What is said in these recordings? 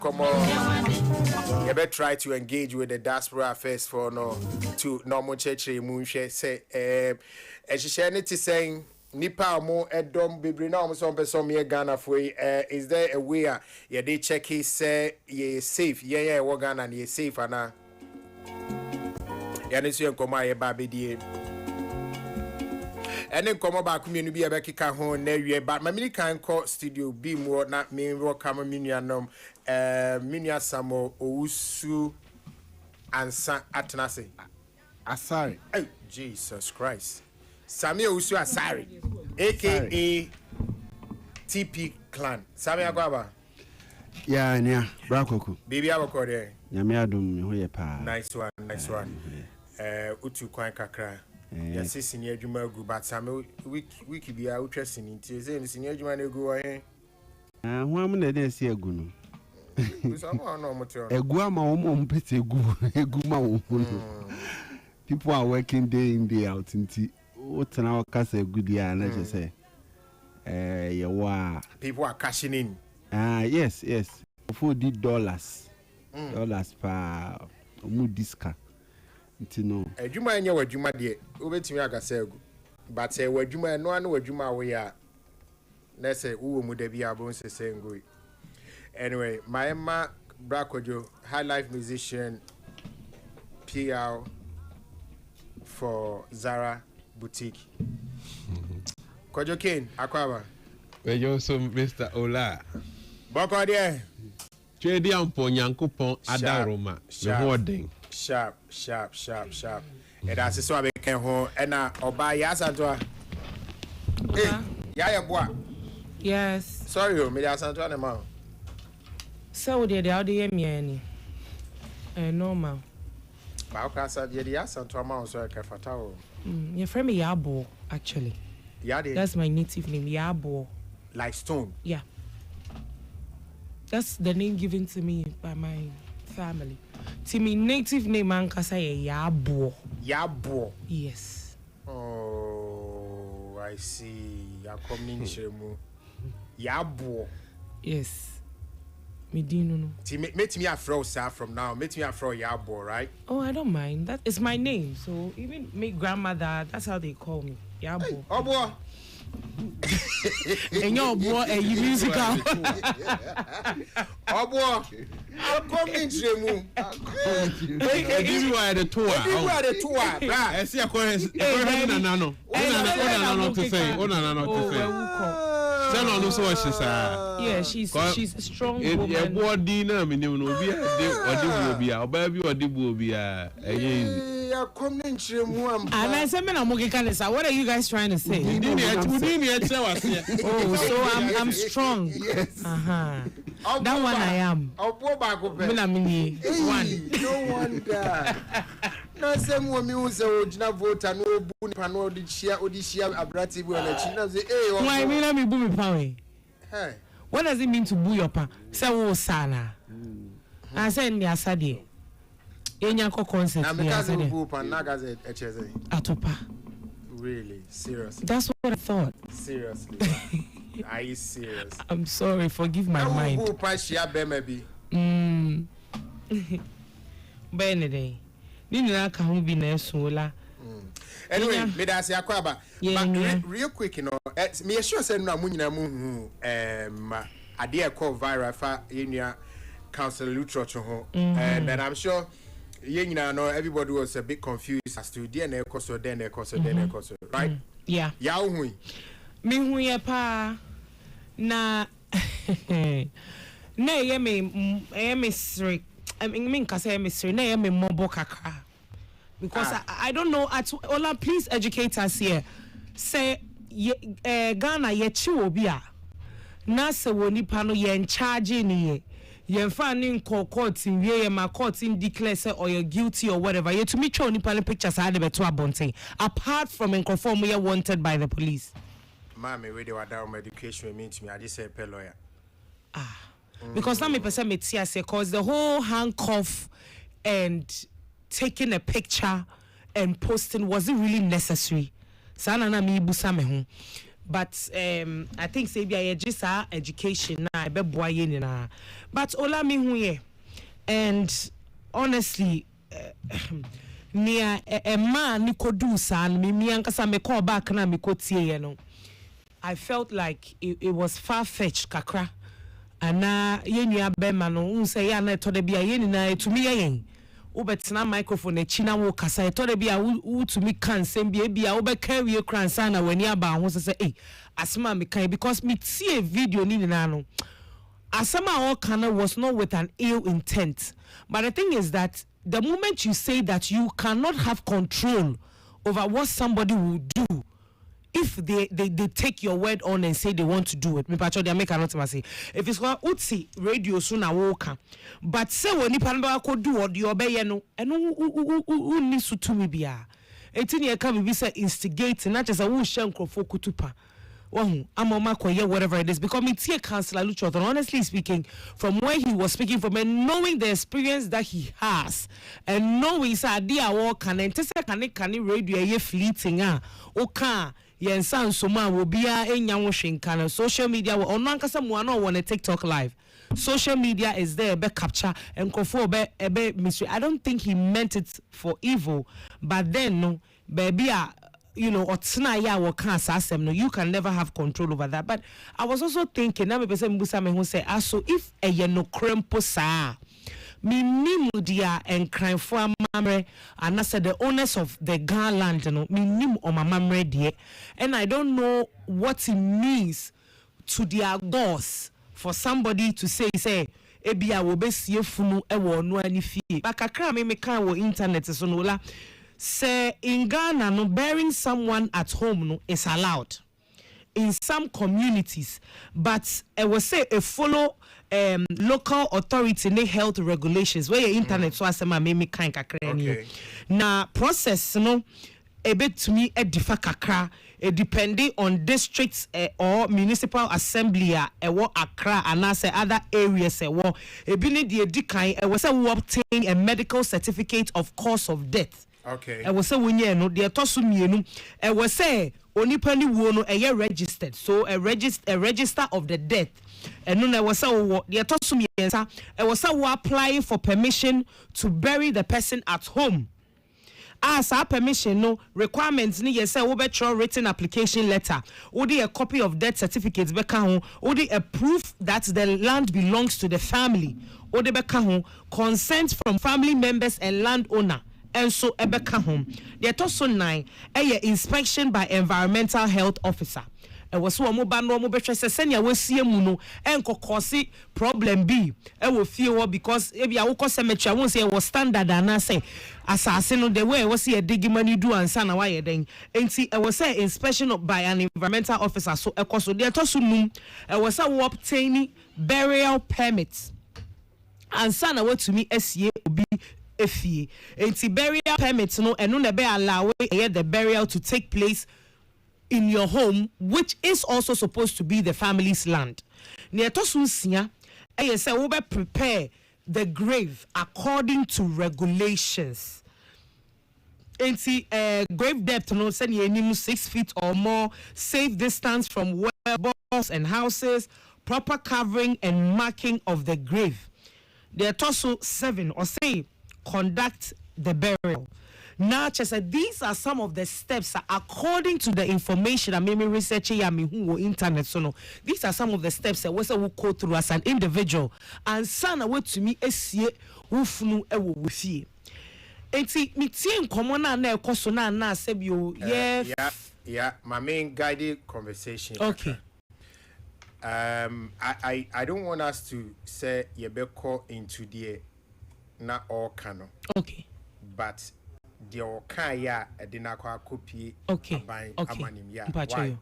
come on. You better try to engage with the diaspora first for no to normal church moonshare say as you share it saying nipa mo edom bebre na omo so person me Ghana for is there a way you dey check it say you safe yeah we Ghana and you safe ana ya nesu enkoma ye ba bedie ene nkomo ba kumenu bi ebekika ho na wie ba mamili kan ko studio bi mo na me ro kama minuanom minua samo owusu ansa atnase Asari. Oh Jesus Christ. Sami owusu Asari aka TP clan. Sami akwaba. Yeah, nya brakoku. Baby abako there. Nyame adom me ho ye pa. Nice one. Utu kwan kakra. Ya sisi adwuma gu but Sami wiki bia utwa sini nti say sini adwuma na gu wa he. Ho am na dey see agu no. Usama no moto. Egu ama wo mpete egu ma wo no. People are working day in day out nti what na kasa egu dia na je say ye wa people are cashing in. Yes. For the dollars per omu discount. Nti no. Adwuma enye wadwuma de obetimi agasa egu. But wadwuma no anu wadwuma we ya na say wo mu da bia bon sese ngoi. Anyway, my ma Brakojo, high life musician PR for Zara Boutique. Kojo Kane, Akwaba. Where you also Mr. Ola. Boko there. Chedi ampo nyankopon adaroma. Me holding. Sharp. And that's so I can ho and oba ya santo. Eh, ya boa. Yes. Sorry, me ya santo na ma. So they hear me any. Normal. Ba o ka sa de ya santo ma so ka fata o. Your friend me Yabo actually. Yade. That's my native name, Yabo. Like stone. Yeah. That's the name given to me by my family. To me native name ankasa Yabo. Yabo. Yes. Oh, I see. Ya coming shemu. Yabo. Yes. Me dino no. Make me a throw sir from now. Make me a throw Yabo, right? Oh, I don't mind. That is my name. So even my grandmother, that's how they call me. Yabo. Hey, oh boy. And your boy, you musical. Oh boy. I'll come in shemu. Give you the tour. I see a chorus. Nano to say. Tell on so she said. Yeah, she's a strong woman. Yeah, what dinner me no be a baby or be a and I said, what are you guys trying to say? Oh, so I'm strong. Yes. That one I am. One. No wonder. Na same woman who say ojina voter no bu ni pano odishia abrati bu na chi na say why me na me bu me pa we? Hey. What does it mean to boo your pa? Say wo sana. I say ndi asade. Enya ko concert na me ka say bu pa na ga say echeze. Atopa. Really? Seriously? That's what I thought. Seriously? Are you serious? I'm sorry, forgive my mind. Bu pa shia be maybe. Benede. Nina ka hu bi na esola. Anyway, me da say akwaba. But real quick, you know, me sure say na munyina mu ade e call viral fa yenya council church ho. And I'm sure yenya know everybody was a bit confused as to DNA koso right? Yeah. Ya hu. Me hu ye pa na na ye me sri. I mean, cause I say na me mobo kakra because I don't know at Ola, please educate us here. Say Ghana ye chi obi a na se woni pa no ye in charge ni ye fa ni court in ye ma court in declare say or you're guilty or whatever ye to me show ni pa pictures had be to abonte apart from in conform we are wanted by the police. Mama we dey wa down medication mean to me I just say pay lawyer. Because now me person me tia say cause the whole handcuff and taking a picture and posting wasn't really necessary. Sana na mi busa me ho. but I think say be just our education na be boy na. But ola me hu ye, and honestly near a man ni kodu san me ankasa me call back na me ko tie no. I felt like it was far-fetched kakra. Ana yeni abema no unse ya na to de bia yeni na etumi yen. Obetina microphone e china wo kasa to de bia utumi kan sem bia obeka wie kransa na wani aba ho se eh asema me kan because me see a video ni na no. Asema all kana was not with an ill intent. But the thing is that the moment you say that you cannot have control over what somebody will do, if they take your word on and say they want to do it, me pacho they make another say. If it's called Utsi radio soon a woka, but say when you could do what you obey no, and who needs to me be a 18 year come be say instigate, not just a who shank for kutupa. Oh, I'm on my whatever it is, because me tia Councillor Lucho, honestly speaking, from where he was speaking from and knowing the experience that he has, and knowing sa idea walk and can radio ye fleeting oka yen san soma will be a nyawo social media or no ankasa mo na on a TikTok live. Social media is there be capture and control be mystery. I don't think he meant it for evil, but then no baby you know, no, you can never have control over that. But I was also thinking, now me say, so if a no krempo sa, me nimudia and crime for mamre, and I said the owners of the Ghana land, you know, me nim on my mamre die, and I don't know what it means to their gods for somebody to say, ebia wo be sie funu e wo no ani fie. But kakra me kan wo internet so no la. Say in Ghana, no burying someone at home no is allowed in some communities, but I will say a follow local authority ne health regulations where your internet so as me kind kakra na process no a bit to me a differ kakra depending on districts or municipal assembly what Accra and I say other areas what a bini the edikan was obtain a medical certificate of cause of death. Okay. I was say when you know the tosumienu. I was say only penny wono a registered, so a register of the death. And no, I was say the tosumiensa. I was say applying for permission to bury the person at home. As our permission, no requirements. Ni yes, say we written application letter. Odi a copy of death certificates. Beka odi a proof that the land belongs to the family. Odi beka consent from family members and landowner. And so ebeka home. The also 9 inspection by environmental health officer. E was so mo ba no mo betwe senya we sie mu no enko cause problem B e wo fie wo because e bia wo ko cemetery won say was standard ana say asase no the way was here digimani do ansa na why den enti e was say inspection by an environmental officer so e so the also num e was say wo obtain burial permits ansa na what to me esie obi efie enti burial permits no eno na be allow the burial to take place in your home, which is also supposed to be the family's land. Neatosunsia, say we prepare the grave according to regulations. And see, grave depth, no, send you 6 feet or more, safe distance from wells and houses, proper covering and marking of the grave. Neatosu 7 or say conduct the burial. Now, these are some of the steps according to the information I may research here internet. So no, these are some of the steps that we go through as an individual. And son away to me esie ufunu ewo wifie. Enti mi tie nkomo na na ekoso na na asebio yeah, my main guided conversation. Okay. I don't want us to say yebeko into the na all canon. Okay. But the okaya edinakwa copy okay. Why?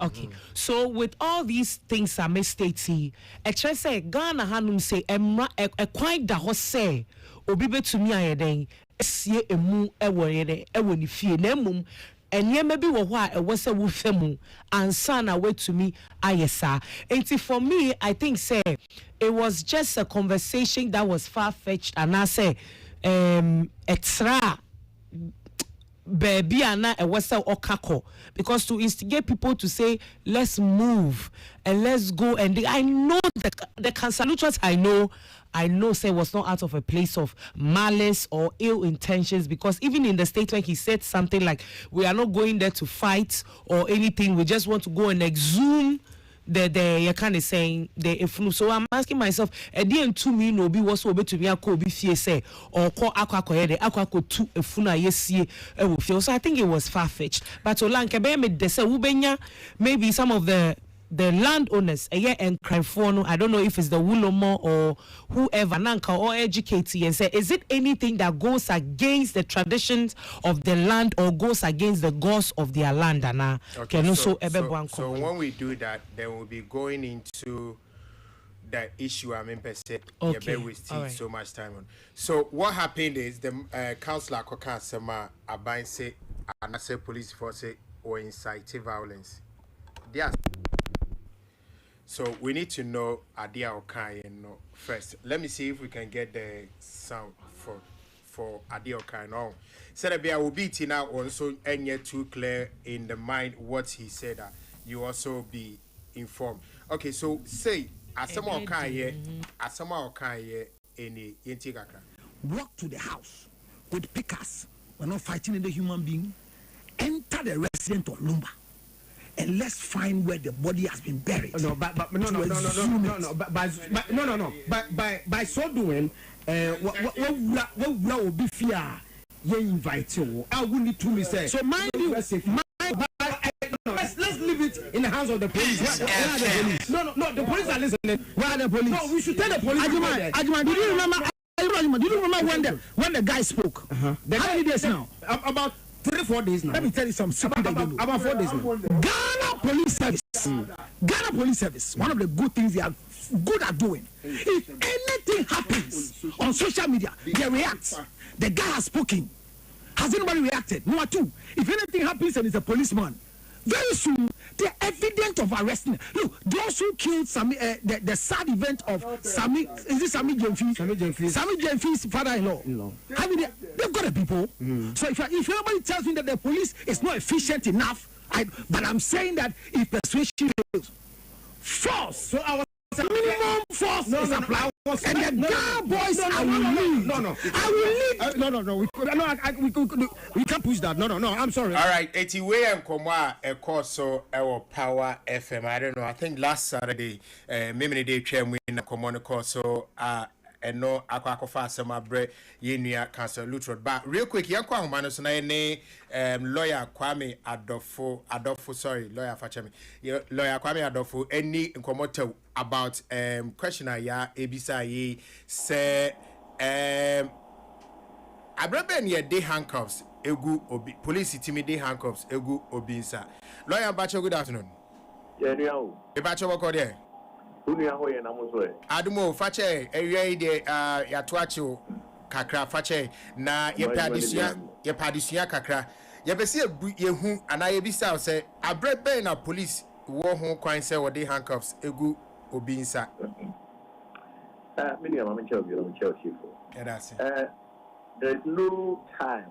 Okay. So with all these things I may state, actually say Ghana hanum say a quite da ho say obi betumi ayeden esie emu ewo yede ewo ni fie na mum enye maybe wo ho a ewo se wo femu ansa na wetumi ayesa. And for me I think say it was just a conversation that was far fetched and I say extra baby ana a wasa okako, because to instigate people to say let's move and let's go, and I know the canceluchers I know say was not out of a place of malice or ill intentions, because even in the statement he said something like, we are not going there to fight or anything, we just want to go and exhume the kind of saying the ifnu. So I'm asking myself, and to me no be was so to me ako be fear say or call aqua the aqua to ifuna yesi feel. So I think it was far-fetched. But Olanke be me de se ubenya, maybe some of the landowners and crime. I don't know if it's the Wulomo or whoever Nanka or educated and say, is it anything that goes against the traditions of the land or goes against the gods of their land? Okay, so when we do that, then we'll be going into the issue. I mean, per se, okay. We still so much time on. So what happened is the councillor Kokan Sema Abain say, and I say police force or incite violence. Yes. So we need to know Adia Okai first. Let me see if we can get the sound for Adia Okai now. Said I will be now also and yet too clear in the mind what he said. You also be informed. Okay, so say Asama Okai any Yentigaka. Walk to the house with pickers. We're not fighting the human being. Enter the residence of Lumba. And let's find where the body has been buried. No, but by so doing, what will be fear? You invite you. I will need to me say. So mind you, let's leave it in the hands of the police. No, the police are listening. Where are the police? No, we should tell the police. Ajima, do you remember when the guy spoke? How many days now? About 3-4 days now. Let me tell you something. About 4 days now. Ghana Police Service. Ghana Police Service. One of the good things they are good at doing. If anything happens on social media, they react. The guy has spoken. Has anybody reacted? Number two, if anything happens and it's a policeman, very soon the evidence of arresting. Look, those who killed Sami, the sad event of Sami, is this Sami Jemfi? Sami Jemfi's father-in-law. I mean, they've got the people. So if anybody tells me that the police is not efficient enough, but I'm saying that if persuasion fails, force. So our minimum force is applied. And the Ghana boys, I will leave. I will leave. We can't push that. No, I'm sorry. All right, it's way and Koma, a course so our Power FM. I don't know. I think last Saturday, maybe day chair win a common course so and no aquacofa sama bre yenia cancer lutrod. But real quick, Yanko Manos and lawyer Kwame Adolfo, sorry, lawyer Fachami, lawyer Kwame Adolfo, any incomoto about questioner ya Ebisa ye say Abrebe near day handcuffs, egu obi police timi day handcuffs, egu obinsa. Lawyer Bacho, good afternoon. Yeah, Bacho wako there. Adumo fache area de yatwacho kakra fache na ye padisia kakra ye be se yehu ana ye bisa say abrebe na police wo ho kwan say wo de handcuffs egu obinsa many am chief yeah, that's it. There is no time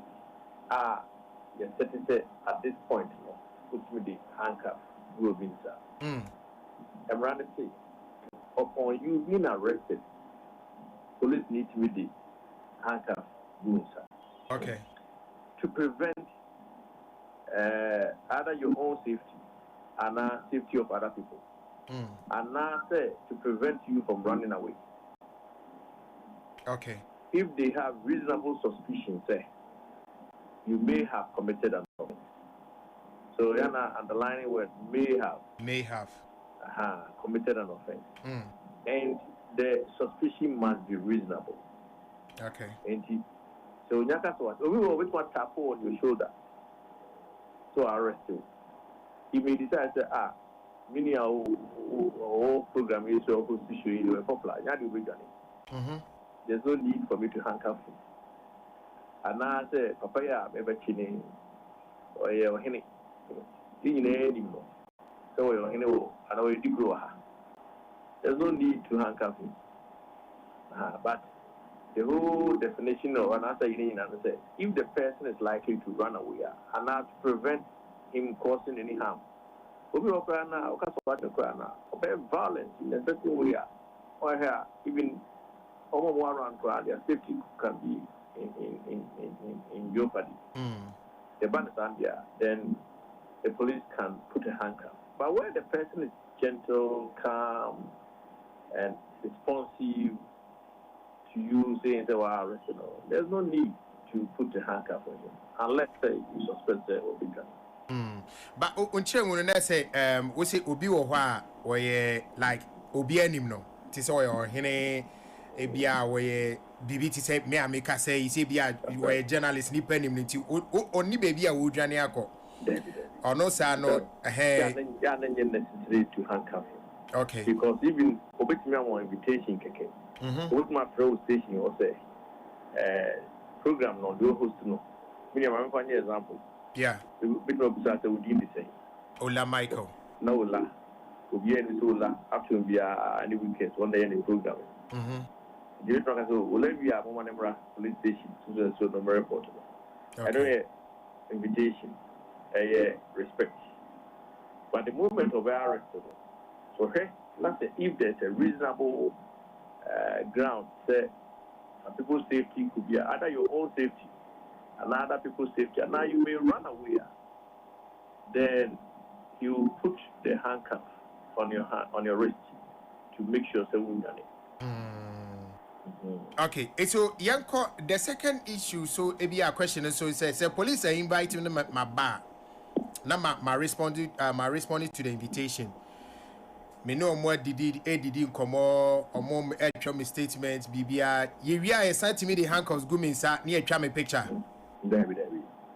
you say at this point put me the handcuff obinsa I'm running to upon you being arrested, police need to be the handcuff wounds. Okay. To prevent either your own safety and safety of other people. And now say to prevent you from running away. Okay. If they have reasonable suspicion, say you may have committed an offense. So Yana underlining word may have. Committed an offense. And the suspicion must be reasonable. Okay. And so Nyaka so we will always want tap on your shoulder to arrest you. He may decide to say, many our program is so constitutional popular. There's no need for me to handcuff him. And now I say, Papaya, maybe chini or henny. So there's no need to handcuff him. But the whole definition of an answer you say if the person is likely to run away and not to prevent him causing any harm. Obi okana okaso the okana obey violence in a certain way or here even over around their safety can be in jeopardy. The ban is there, then the police can put a handcuff. But where the person is gentle, calm, and responsive to you saying they were arrested, there's no need to put the handcuff on him unless you suspect there will be done. But when say we say obi wo hwa we like obi anim no ti say we hene e bia we bibi ti say me ameka say you say bia we journalist ni panim ni ti oni baby a wo dwane akọ ono sa no yeah necessary to handcuff him. Okay, because even obetimi am invitation keke with my pro station or say program no do host no me am for example. Yeah. Bit of that would be say. Ola Michael. No Ola. Obi any Ola after be any weekend one day any program. You talk as Ola be a woman police station so no report. I don't hear invitation. Respect. But the moment of arrest, so hey, let's say if there's a reasonable ground, say people's safety could be either your own safety and other people's safety, and now you may run away. Then you put the handcuff on your hand, on your wrist, to make sure someone done it. Okay, so Yanko, the second issue, so it be a question. So it says, police are inviting them at my bar. Now my responding to the invitation. Me no more did come or more actual statements. BBR, you are sent to me the handcuffs. Go me near me picture. David,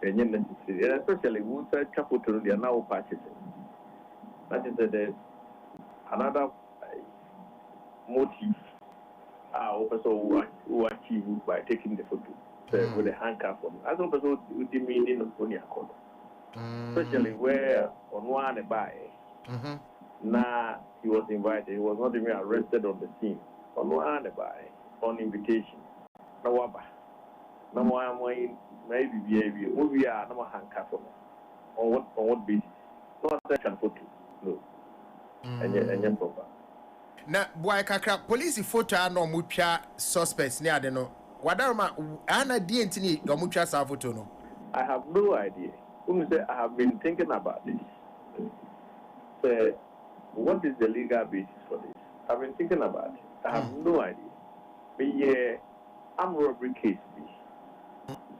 and especially we say couple to the now purchasing. That is there's another motive. Also who achieve by taking the photo with a handcuff on. As also with the meaning of Sonia Code. Especially where on one buy. Now he was invited. He was not even arrested on the scene. On one buy on invitation. No one maybe behavior. We are no handcuff on what basis? No second photo. No. And yet proper. Na boy kakra police photo no mutwa suspects near the no. Wadarma ana di entini no mutwa sa photo no. I have no idea. Say I have been thinking about this. So what is the legal basis for this? I've been thinking about it. I have no idea. But armed robbery case.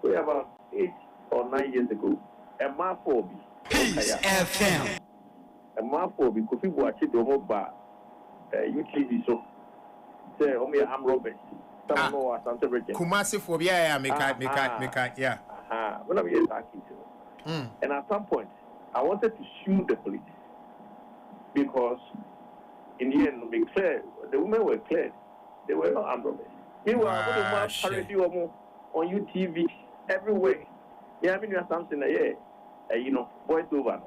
So about 8 or 9 years ago, a mafia Peace FM. A mafia could be watching the whole bar. UTV so say only armed robbers. Some more something. Kumasi phobia meka yeah. When I'm here talking to. And at some point, I wanted to sue the police because in the end, be clear, the women were cleared. They were not armed robbers. Meanwhile, I want to parody on UTV everywhere. Yeah, I mean, you have something voice over.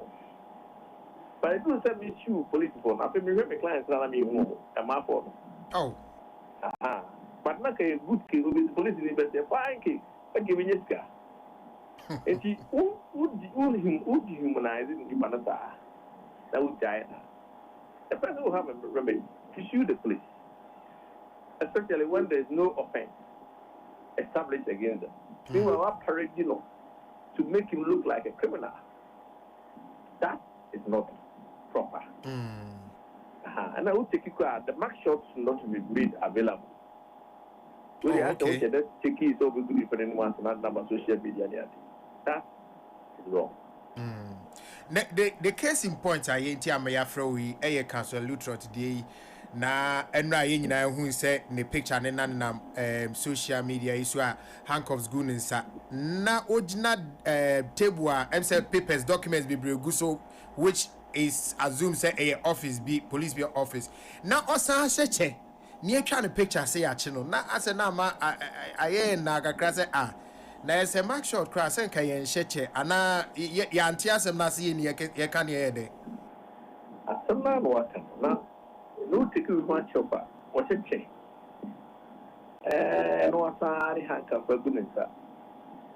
But I do send me sue police for now. I feel my clients tell me a map for. Oh. But not a good case with the police in the fine case. But giving you scar. And he would dehumanize it in Humanata. That would die. The person will have a remedy to sue the police, especially when there is no offense established against them. Meanwhile, our paradino to make him look like a criminal. That is not proper. And I will take you the mark shots not be made available. We have to take it so we could different ones and number social media. That is wrong. The case in point I ain't ya we a council Lutro today. Na enra ye nyina hu se ne picture ne na social media isu a handcuffs gu nsa na original table a say papers documents be bregu so which is assumed say a office be police be office na osan hyeche ne atwa ne picture say ya che no na ase na ma aye na kakra say na ese mark shot cross en kan yen hyeche ana ya anti asem na say ye kan ye de asem na no aka na no take you one chopper what a check no one saw the handcuff for goodness. No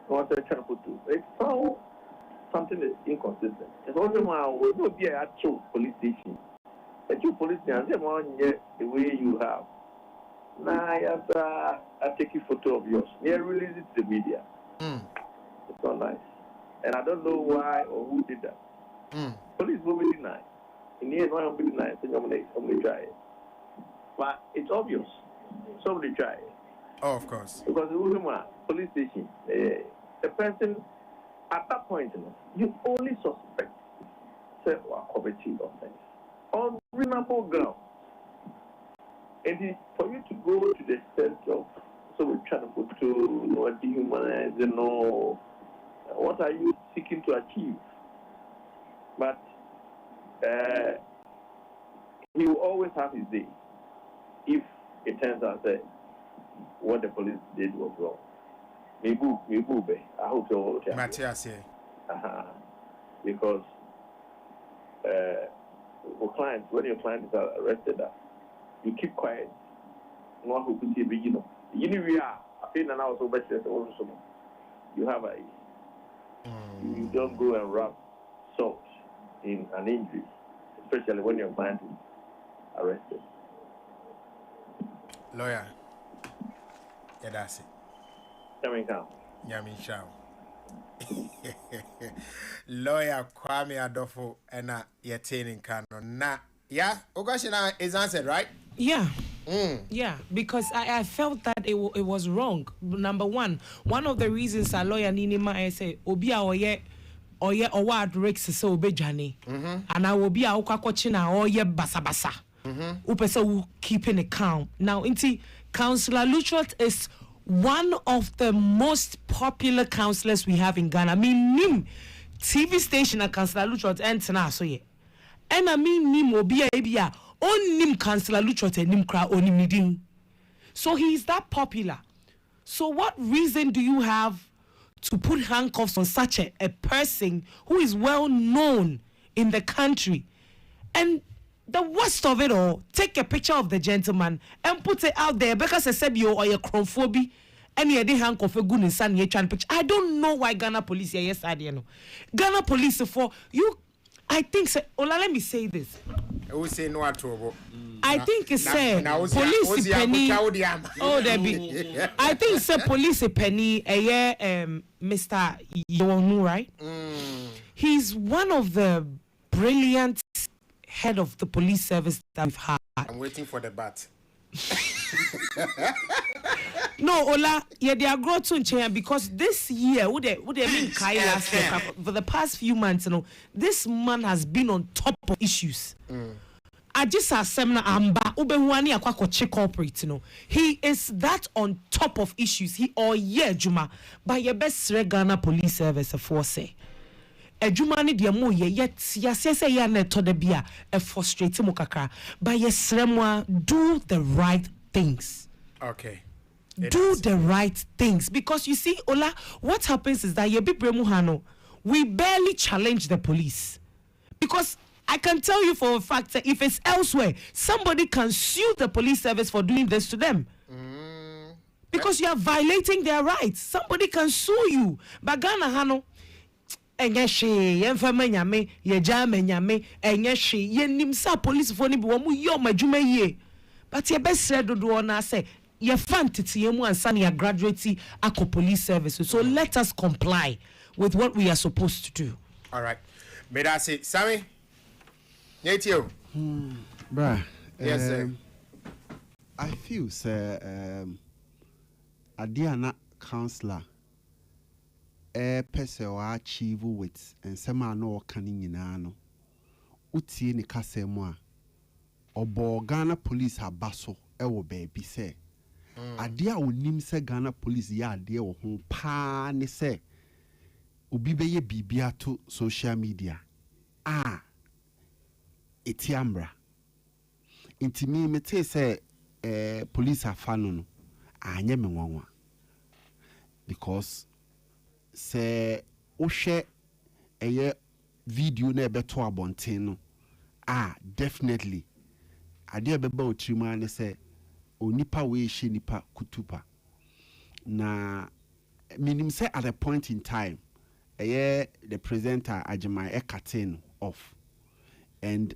one said, it found something that's inconsistent. It's also now will be a actual police station. A true police station, the way you have. Now, I take a photo of yours. They release it to the media. It's not nice. And I don't know why or who did that. Police will be denied. In the end, why will be denied? Somebody try it. But it's obvious. Somebody try it. Oh, of course. Because the Ultima police station, the person at that point, you only suspect several cooperative offense on reasonable ground. And for you to go to the extent of, so we're trying to put to dehumanize, what are you seeking to achieve? But he will always have his day if it turns out that what the police did was wrong. Maybe, I hope you're all okay. Matthias, because for clients, when your client is arrested, you keep quiet. No one who could see a beginner. We are. I feel an hour so much. You have you don't go and rub salt in an injury, especially when your client is arrested. Lawyer. Yeah, that's it. Yamin Shao. Lawyer Kwame Adofo and Yatinin Kano. Nah, yeah, Ogashina is answered, right? Yeah. Yeah, because I felt that it was wrong. Number one of the reasons a lawyer Ninima I say Obia oye award Rex so bejani. And I will be a Okakochina oye basabasa. Upesa keeping it calm. Now inti Councillor Luchot is one of the most popular councillors we have in Ghana. I mean Nim TV station and Councillor Luchot and so ye. And I mean Nim Obia Ebia. On nim Councillor Luchot and nim kra onim nidin. So he is that popular. So what reason do you have to put handcuffs on such a person who is well known in the country? And the worst of it all, take a picture of the gentleman and put it out there because I said you or your chromophobia and you didn't handcuff a good in San Yechan picture. I don't know why Ghana police here, yes, I know. Ghana police for you. I think so. Ola, let me say this. Who say no at all? I think it's say police penny. Oh, there be. I think it's police penny. Mr. Yonu, right? He's one of the brilliant head of the police service that we've had. I'm waiting for the bat. No, Ola, yeah, they are growing to change because this year, would they mean Kai last year, for the past few months, this man has been on top of issues. I just saw Semna Amba, Ubehuani Akwakoche corporate, he is that on top of issues. Juma, by your best Ghana police service, a force. A Jumani diamo yet, yes, ya neto de bia, a frustrating mukaka, by your Sremwa, do the right things. Okay. Do the right things, because you see, Ola, what happens is that we barely challenge the police, because I can tell you for a fact that if it's elsewhere, somebody can sue the police service for doing this to them, because you are violating their rights. Somebody can sue you. But Ghana Hano, enyeshi yemfama nyame ye jame nyame enyeshi ye nimsa police for ni bi wo mu yo madwuma yie, but ye besre dodo na say ye fantiti ye mu ansa na graduate akọ police service. So let us comply with what we are supposed to do. All right, may I say Sammy Netio bruh, yes sir. I feel sir Adiana counselor person or achieve with and some are no canning in ano uti ni kasemwa obo Ghana police ha baso ewo baby say adia onim se Ghana police ya adia wo ho pa ne se obi beye bibia to social media etiambra intimi mete se police afano no anye me nwanwa because say ohwe eye video na ebeto abonten no definitely ade ebeba otrima ne say onipa we she nipa kutupa na minim say at a point in time the presenter Ajimai cutting off and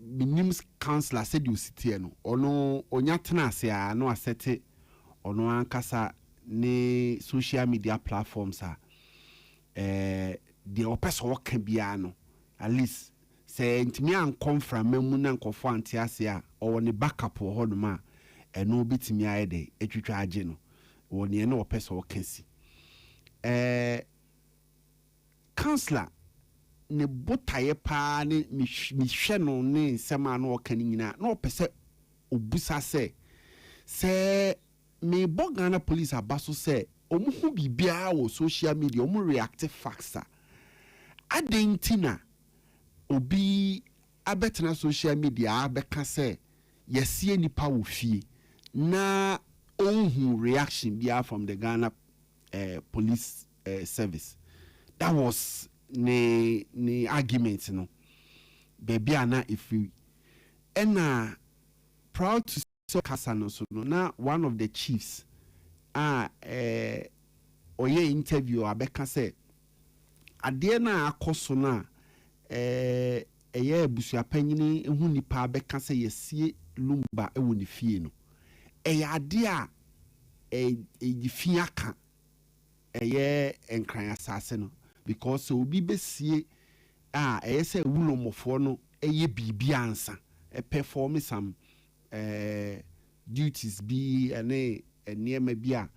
minim councillor said you sit here no ono onyatena se a no asete ono ankasa ne social media platforms the opeso can be no at least say ntimi ankon from memu na nkofo antiase a o ne backup ho no ma eno bitimi ayede etwitwa age no woni ene opeso can si councillor ne botaye pa ne mi hwe no ne nsema no kan nyina na opese obusa se me Ghana police abaso se omuhu bibia wo social media omu reactive facts adentina obi abetena social media abeka se yesie nipa wo fie na onhu reaction bia from the Ghana police service. That was ne argument no baby ana if we proud to say Kasano so na one of the chiefs oye interview abeka say ade na akoso na eye busu apanyini ehu nipa abeka say yesie lumba ewo ne fie no ade a fie aka enkran asase no because so obi besie say wulomofo no bibi ansa perform some duties be enema bia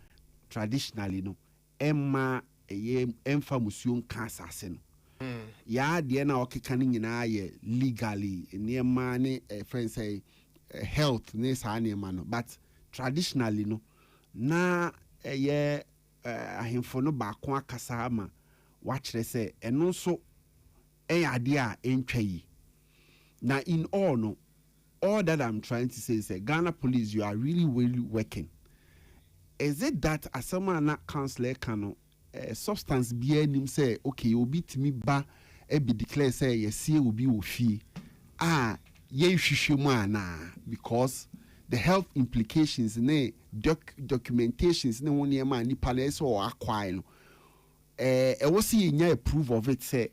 traditionally no emma emfa musuon ka asase no ya de na okeka ni nyina ye legally enema ne friends say health ne sa enema no but traditionally no na ahemfo no ba ko akasa ama watchere say eno so ade a entwa yi na in all no all that I'm trying to say is Ghana police you are really working. Is it that asama na councillor kano substance be nim say okay obi timi ba e be declare say yesie obi ofie ye hwehwe mu ana because the health implications ne documentations ne woni ma ni palace or acquire no was see nya approve of it say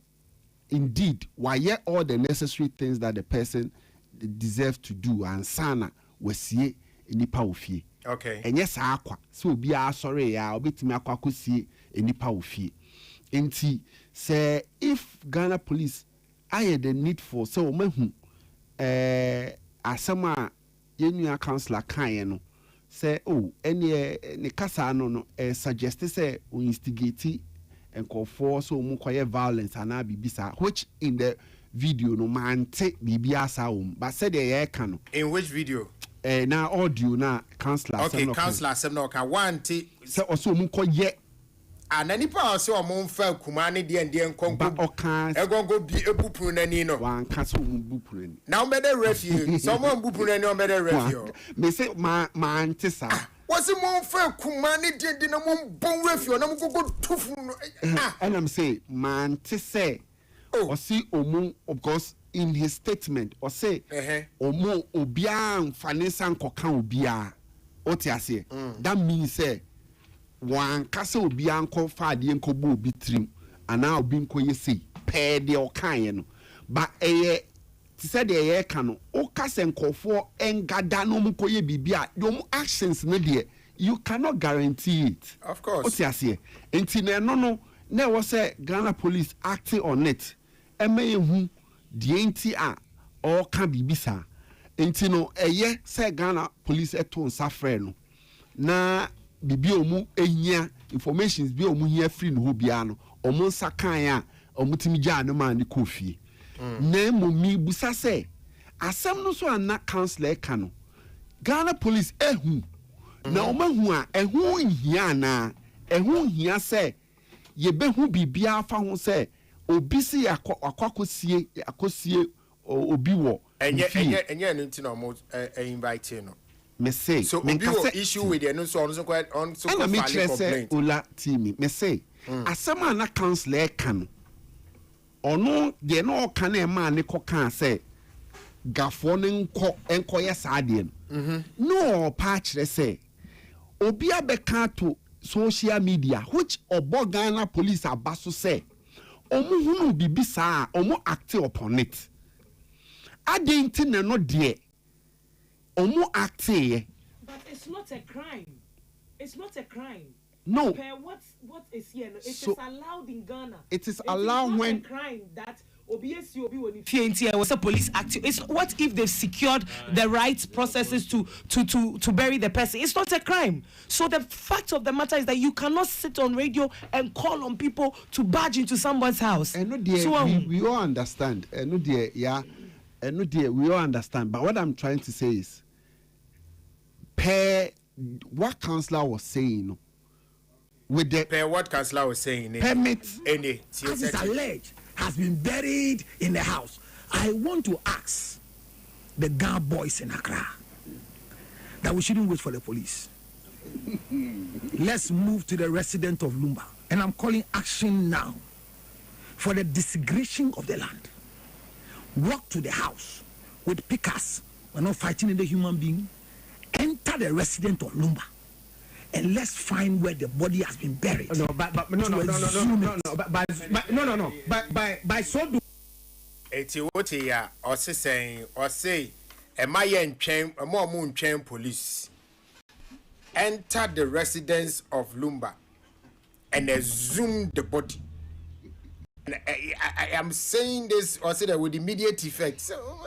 indeed why all the necessary things that the person deserves to do and sana wasie nipa ofie okay enye sa akwa so obi a sorry ya obetimi akwa kosie nipa ofie enti say if Ghana police aye the need for so mahu asama yenua councillor kan no say oh ene ne kasa no suggest say we instigate and call for so mu kwaye violence and bibisa which in the video no man take bibiasa but said the can in which video na audio na councillor okay councillor sem no can one say also mu kwaye anani pa so mo mfa kumane de nkonko egongo bi ebupuru nani no wan kasa mu bupuru ni na omede refuse so mo bupuru nani omede refuse me say ma antisa what's mo mfa kumane de na mo bon refuse na mo gogo tufu no and I'm say ma antisa or see omu of course in his statement or say omu obia mfanisa nkoka obia otiase that means say wan kasa obi anko faade enko bo obi trim ana obi nko yesi pe de okan no ba eye ti said eye ka no o kasa nkofo engada no mko ye bibia your actions no de you cannot guarantee it of course otiase enti no na wo say Ghana police acting on it emeyehu de enti a o ka bibisa enti no eye say Ghana police eto nsa frɛ no na bibi omu ehia informations bi omu hia free no bia no omu nsa kan a omu timi gya no ma ne kofie na momi busa se asem no so ana councillor ka no Ghana police ehu na omahu a ehu hia na ehu hia se ye behu bibia fa ho se obi si akwakosie obi wo enye no ntino mo invite no me say so me issue with the no so on so complaint ola team me say asema na councillor kan ono de no kan e ma ne ko kan say gafo ne enko ye saade no patch say obi abeka to social media which obo Ghana police abaso say omo hunu bibi saa omo act upon it adenti na no de omo act ye. But it's not a crime. It's not a crime. No. What is here? It is allowed in Ghana. It is allowed when a crime that OBSC was a police act. It's what if they've secured the right processes to bury the person? It's not a crime. So the fact of the matter is that you cannot sit on radio and call on people to barge into someone's house. No, dear, so, we all understand. No, dear, yeah. No, dear, we all understand. But what I'm trying to say is, what councillor was saying, with the what councillor was saying, permits any as is alleged has been buried in the house. I want to ask the Ghana boys in Accra that we shouldn't wait for the police. Let's move to the resident of Lumba, and I'm calling action now for the desecration of the land. Walk to the house with pickers. We're not fighting in the human being. Enter the resident of Lumba, and let's find where the body has been buried. No, by so do. Eti wote ya ose saying or say a more moon chain police enter the residence of Lumba and exhume the body. And I am saying this or say that with immediate effect. So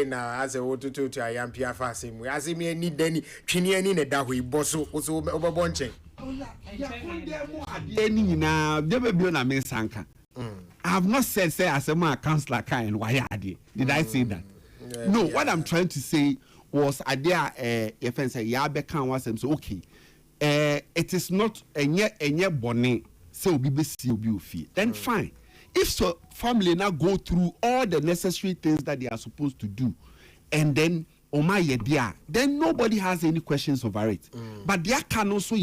now as a water to I am Pia Fasim. As me need any Chinian in a dawi bosso also over bonching. I have not said say as a man councillor kind why did I say that? No, what I'm trying to say was idea if I say yabe can was so okay. It is not a bonnet so be see then fine. If so family now go through all the necessary things that they are supposed to do and then then nobody has any questions over it. But there can also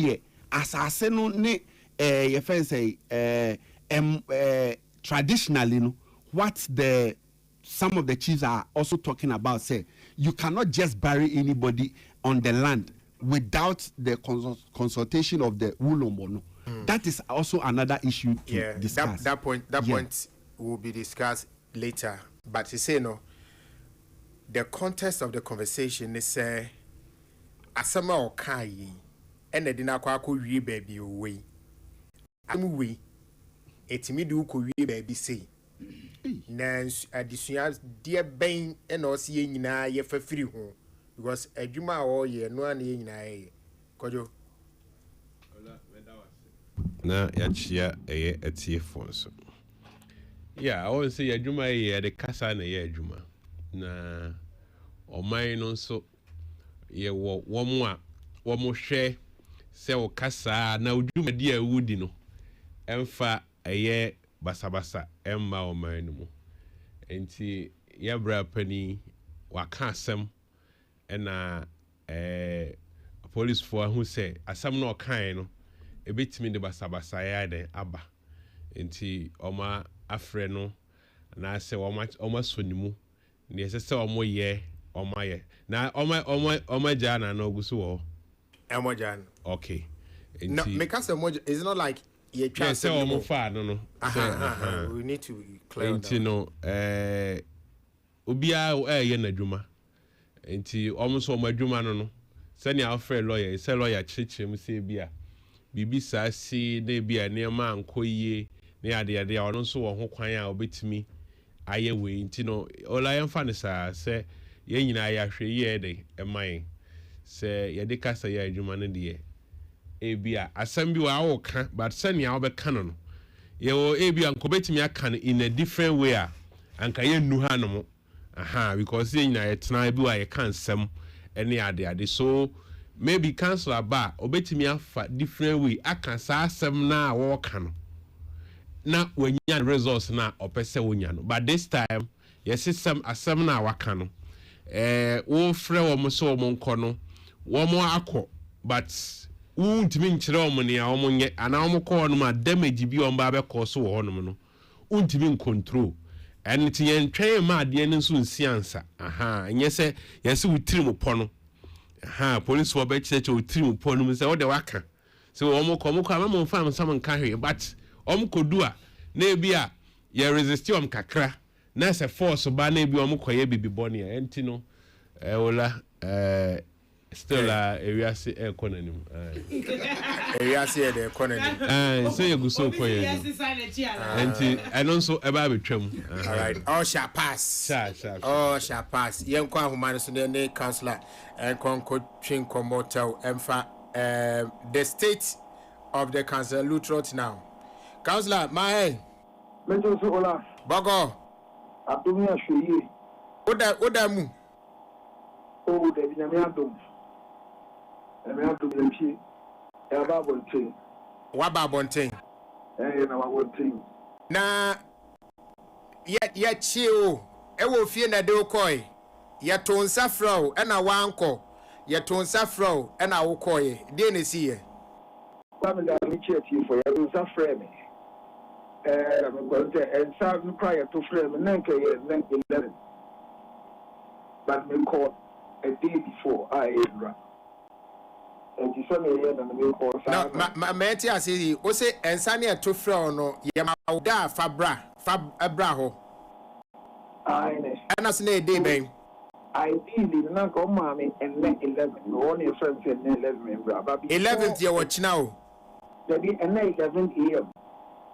as I say no ne if I say traditionally what some of the chiefs are also talking about say you cannot just bury anybody on the land without the consultation of the Wulombono. That is also another issue to discuss. That point will be discussed later. But you say no, the context of the conversation is asama o kai and the dinakwa ko wi baby away. I'm we etimi du ko wi baby say. Nans additional dear bain and also ye nyina ye fa free ho because adwuma o ye no an ye nyina ye kojo na yachia etie fonso I won't say adwuma ye de kasa na ye adwuma na oman no so ye wo mo a wo mo hwe se wo kasa na adwuma di awudi no emfa basabasa emma oman no mu enti yabra pani waka asem na police for who say asem no kan no ebetimi de basabasa ya de aba enti oma afre no na se oma sonimu ne se omo ye oma ye na oma jana na ogusu wo emo jan okay enti no make us it's not like ye try say omo fa no we need to clear enti no obia ye na dwuma enti omo so omo adwuma no sani afre lawyer say lawyer chirichem say bia bibi sasi na bia nema ankoyie na ade ono so wo ho kwan a obetimi aye we enti no ola yemfa ne sa se ye nyina ya hwe ye de eman se ye de kasa ya adwuma no de bia asem bi wa wo ka but sani a obeka no ye wo bia nkobetimi aka no in a different way a anka ye nu ha no mo because ye nyina ye tena bi wa ye kan sem ene ade so maybe councillor ba obetimi afa different way aka sa asem na wo ka no na wanya results na opese wonya no but this time yes system asem na waka no wo frɛ wo mo so mo nko no wo mo akɔ but wo ntimi nkyerɛ wo mo ne a wo mo nye ana wo mo kɔ no ma damage bi wo ba be kɔ so wo no no wo ntimi control and ti yen twen ma ade ne nso nsiansa aha enye se yesi wutiri mu pono aha police wo be church wutiri mu pono mu se wo de waka so omo ko ama fam sam kan hwe but kodu a na ebia ye resist kakra na se force ba na ebia koye bibi boni enti no ola still area se economy area se the economy so you go so koye enti eno so e ba betwam all right all shall pass all shall pass yen kwa homa so ne councillor and konko twin komotel emfa the state of the council Lutrot now. Councillor, my Mental Ola Bogo Abdumia Shuyi. Oda mu. Oh, the Vinamiadum. And we have to be a Bible thing. Waba Bonting. And our thing. Na yet chill. Ewo fie na de okoi. Ya ton safro and a wanko. Ya ton safro and a okoi. Dene see. Family initiative for your frame. I'm going to and some prior to frame and then 11. But we call a day before I run. And the sunny year and we call no, my mate, I say, o say, and Sanya to fro no, Yamauda Fabraho. And as a day, babe. I did not go, mommy, and then 11. Only friends and 11. 11th year watch now. There be an 11 a.m.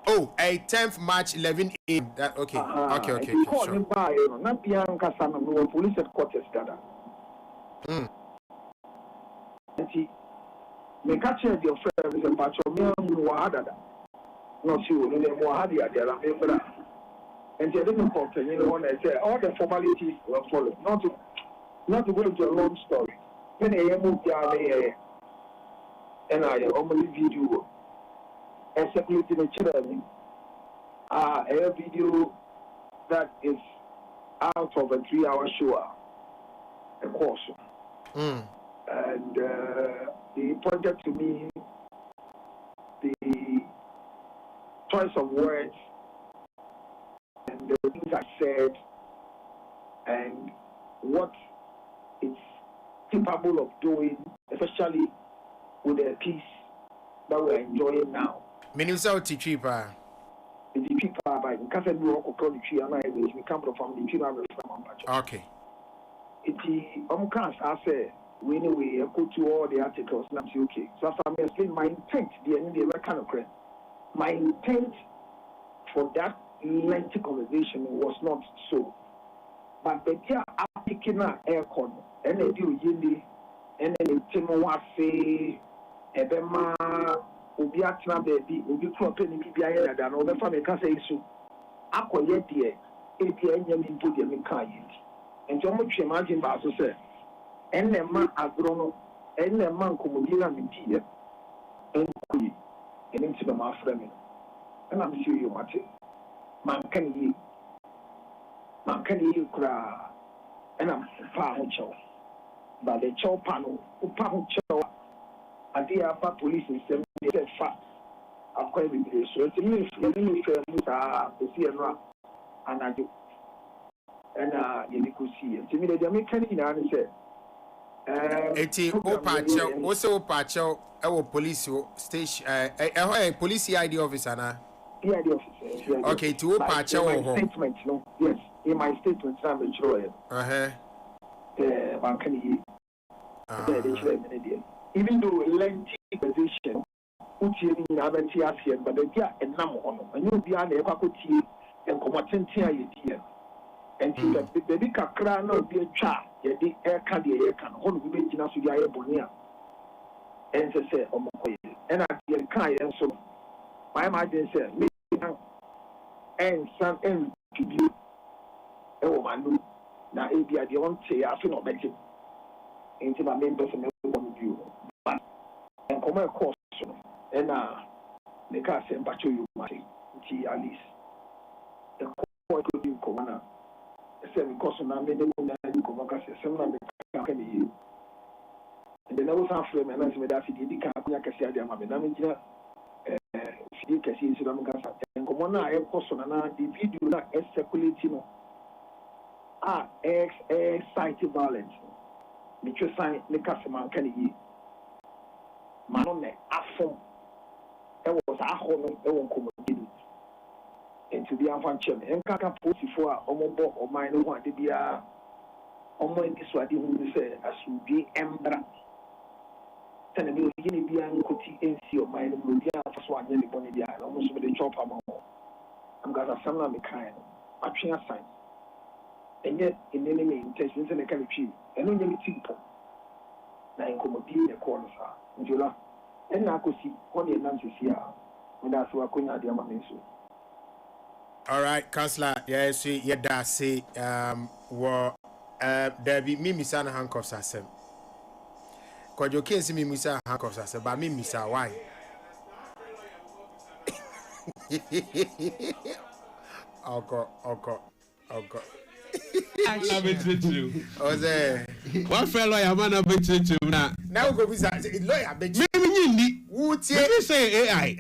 Oh, a 10th March 11 a.m. That okay. Okay. Call me by not Bianca San of police headquarters. And she may catch your friend and patch of me on not you, no more hardy at the Alabama. And she didn't talk to anyone. I said all the formalities were followed. Not to go into a long story. When I moved down and I only video. Except in the children, a video that is out of a 3-hour show, a course. And he pointed to me the choice of words and the things I said and what it's capable of doing, especially with the peace that we're enjoying now. Menusa Tichipa. The people by the Catholic Rock of Prodigy and I we come from the China. Okay. It's I say, anyway, I go to all the articles, and I'm okay. So I'm explaining my intent, the end of the kind of credit. My intent for that lengthy conversation was not so. But the year I'm picking up aircon, and they do yindi, and then they tell me what say, Ebema. Obi atena baby obi kro pe ni bibia ya da no be fa me ka say su akoye de e bia nya mi mpo de me ka yi enti o mo twe imagine ba so say enne ma agro no enne ma nkomodi na me di ye enti enti be ma afra me na me see you mate man kan yi kura ena fa ho cho ba de cho pa no pa ho cho ade apa police system dey fa akwa bi so ti mi fe mu sa esi eno anajo ena yeni ko si ti mi dey me kan ina ni se eti o pa che e wo police station police ID officer na ID officer okay ti o pa che wo ho statement no yes in my statement I'm sure man kan yi even though lengthy position uti ni abeti afie but the dia enam ono anyu bia na ekwakotie enkomotenten ayedie enti the baby kakra na obi atwa ye di eka de ye kan ho no bi gina so dia ye boni a ense se omokoye ena ye kan ye so my imagine say me and some and video e wo manu na e bia de on te afi no beti enti ba members me won view and come across and the car sent back to you, Marty, Alice. The court could do Commander. The same person I made the woman and Commander, some of the company. And then I was half frame and I said, I did the Capiacasia, Madame, you can see in Gasa. And Comona, I cost on the video that is circulating. Site violence. The true sign, the customer can eat. Manone, Afon. It was a home, it won't come into the Avancham. And Kaka post for Omobo or mine who want to be a Omo this what you say as you be embra. Tell me, you be an Koti NC or mine will be a first one, any bonnet, almost with the chop among. I'm got a summer kind. Matching a sign. And yet, in any intentions and a kind of cheap, and only people. Now, in Comodi, the corners are. And I could see only an answer here. And that's what I couldn't have all right, Councillor, yes, yeah, that's it. There be me, Miss Anna handcuffs, I said. Because you can't see me, Miss Anna handcuffs, I said, but me, Miss why? Okay. I bet you. Oh, there. One fellow, I man, I bet you now. Now go with that lawyer, bet you. Maybe Would you say AI?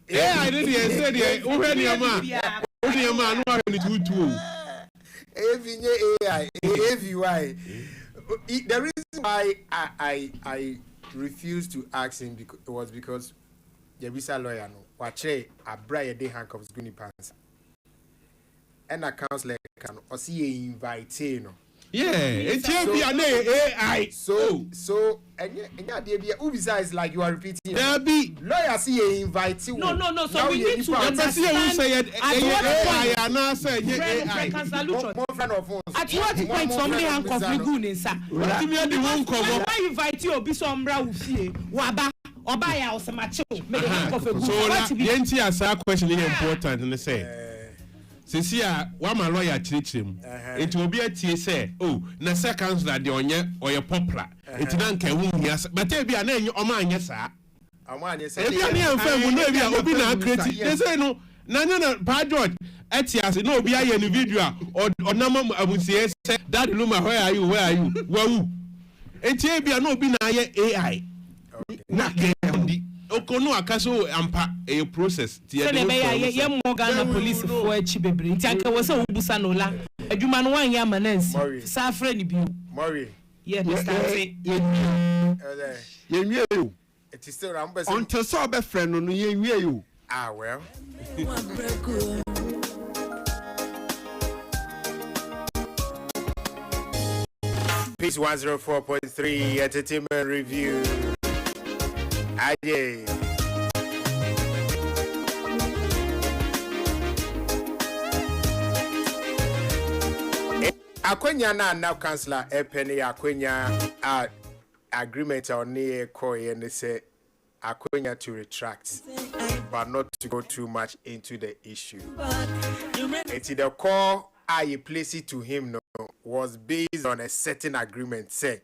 AI didn't say who had your man? Who your man? Who are you two? Why? The reason why I refused to ask him was because the visa lawyer no watch a bright day handcuffs guni pants and a counselor can or see invite no. Yeah, it's AI. So and yeah, Ubisa is like you are repeating. There be lawyer see invite you. No. So we need to understand. AI and I say AI. At what point somebody handcuff you go inside? What me the one come up? I invite you obi so mbra wo fie. Waba oba ya osemache. Me the handcuff go. So the entire question is important and say. Since one my lawyer chirichim, it will be a TSA. Oh, na seconds that the onye or your popular. It's not can yes, but there be a name or mine, yes, sir. I want you say, they say no, no, bad George. Etias, no, be a individual or number I would say, that Luma, where are you? Well, it's a no be AI. Not Okono akaso ampa a process so ne be ya mo Ghana police for echi bebre nti anka wo se obusa no la adwuma no wan ya manansi sa afra ni bi Mori yeah Mr. ye nwie yo it is still rambe until so be friend no ye nwie yo well Peace 104.3 entertainment review. Aye. Akwenya na now councillor Epeni Akwenya agreement on the coy and they say Akwenya to retract but not to go too much into the issue. It's the call I place it to him no was based on a certain agreement say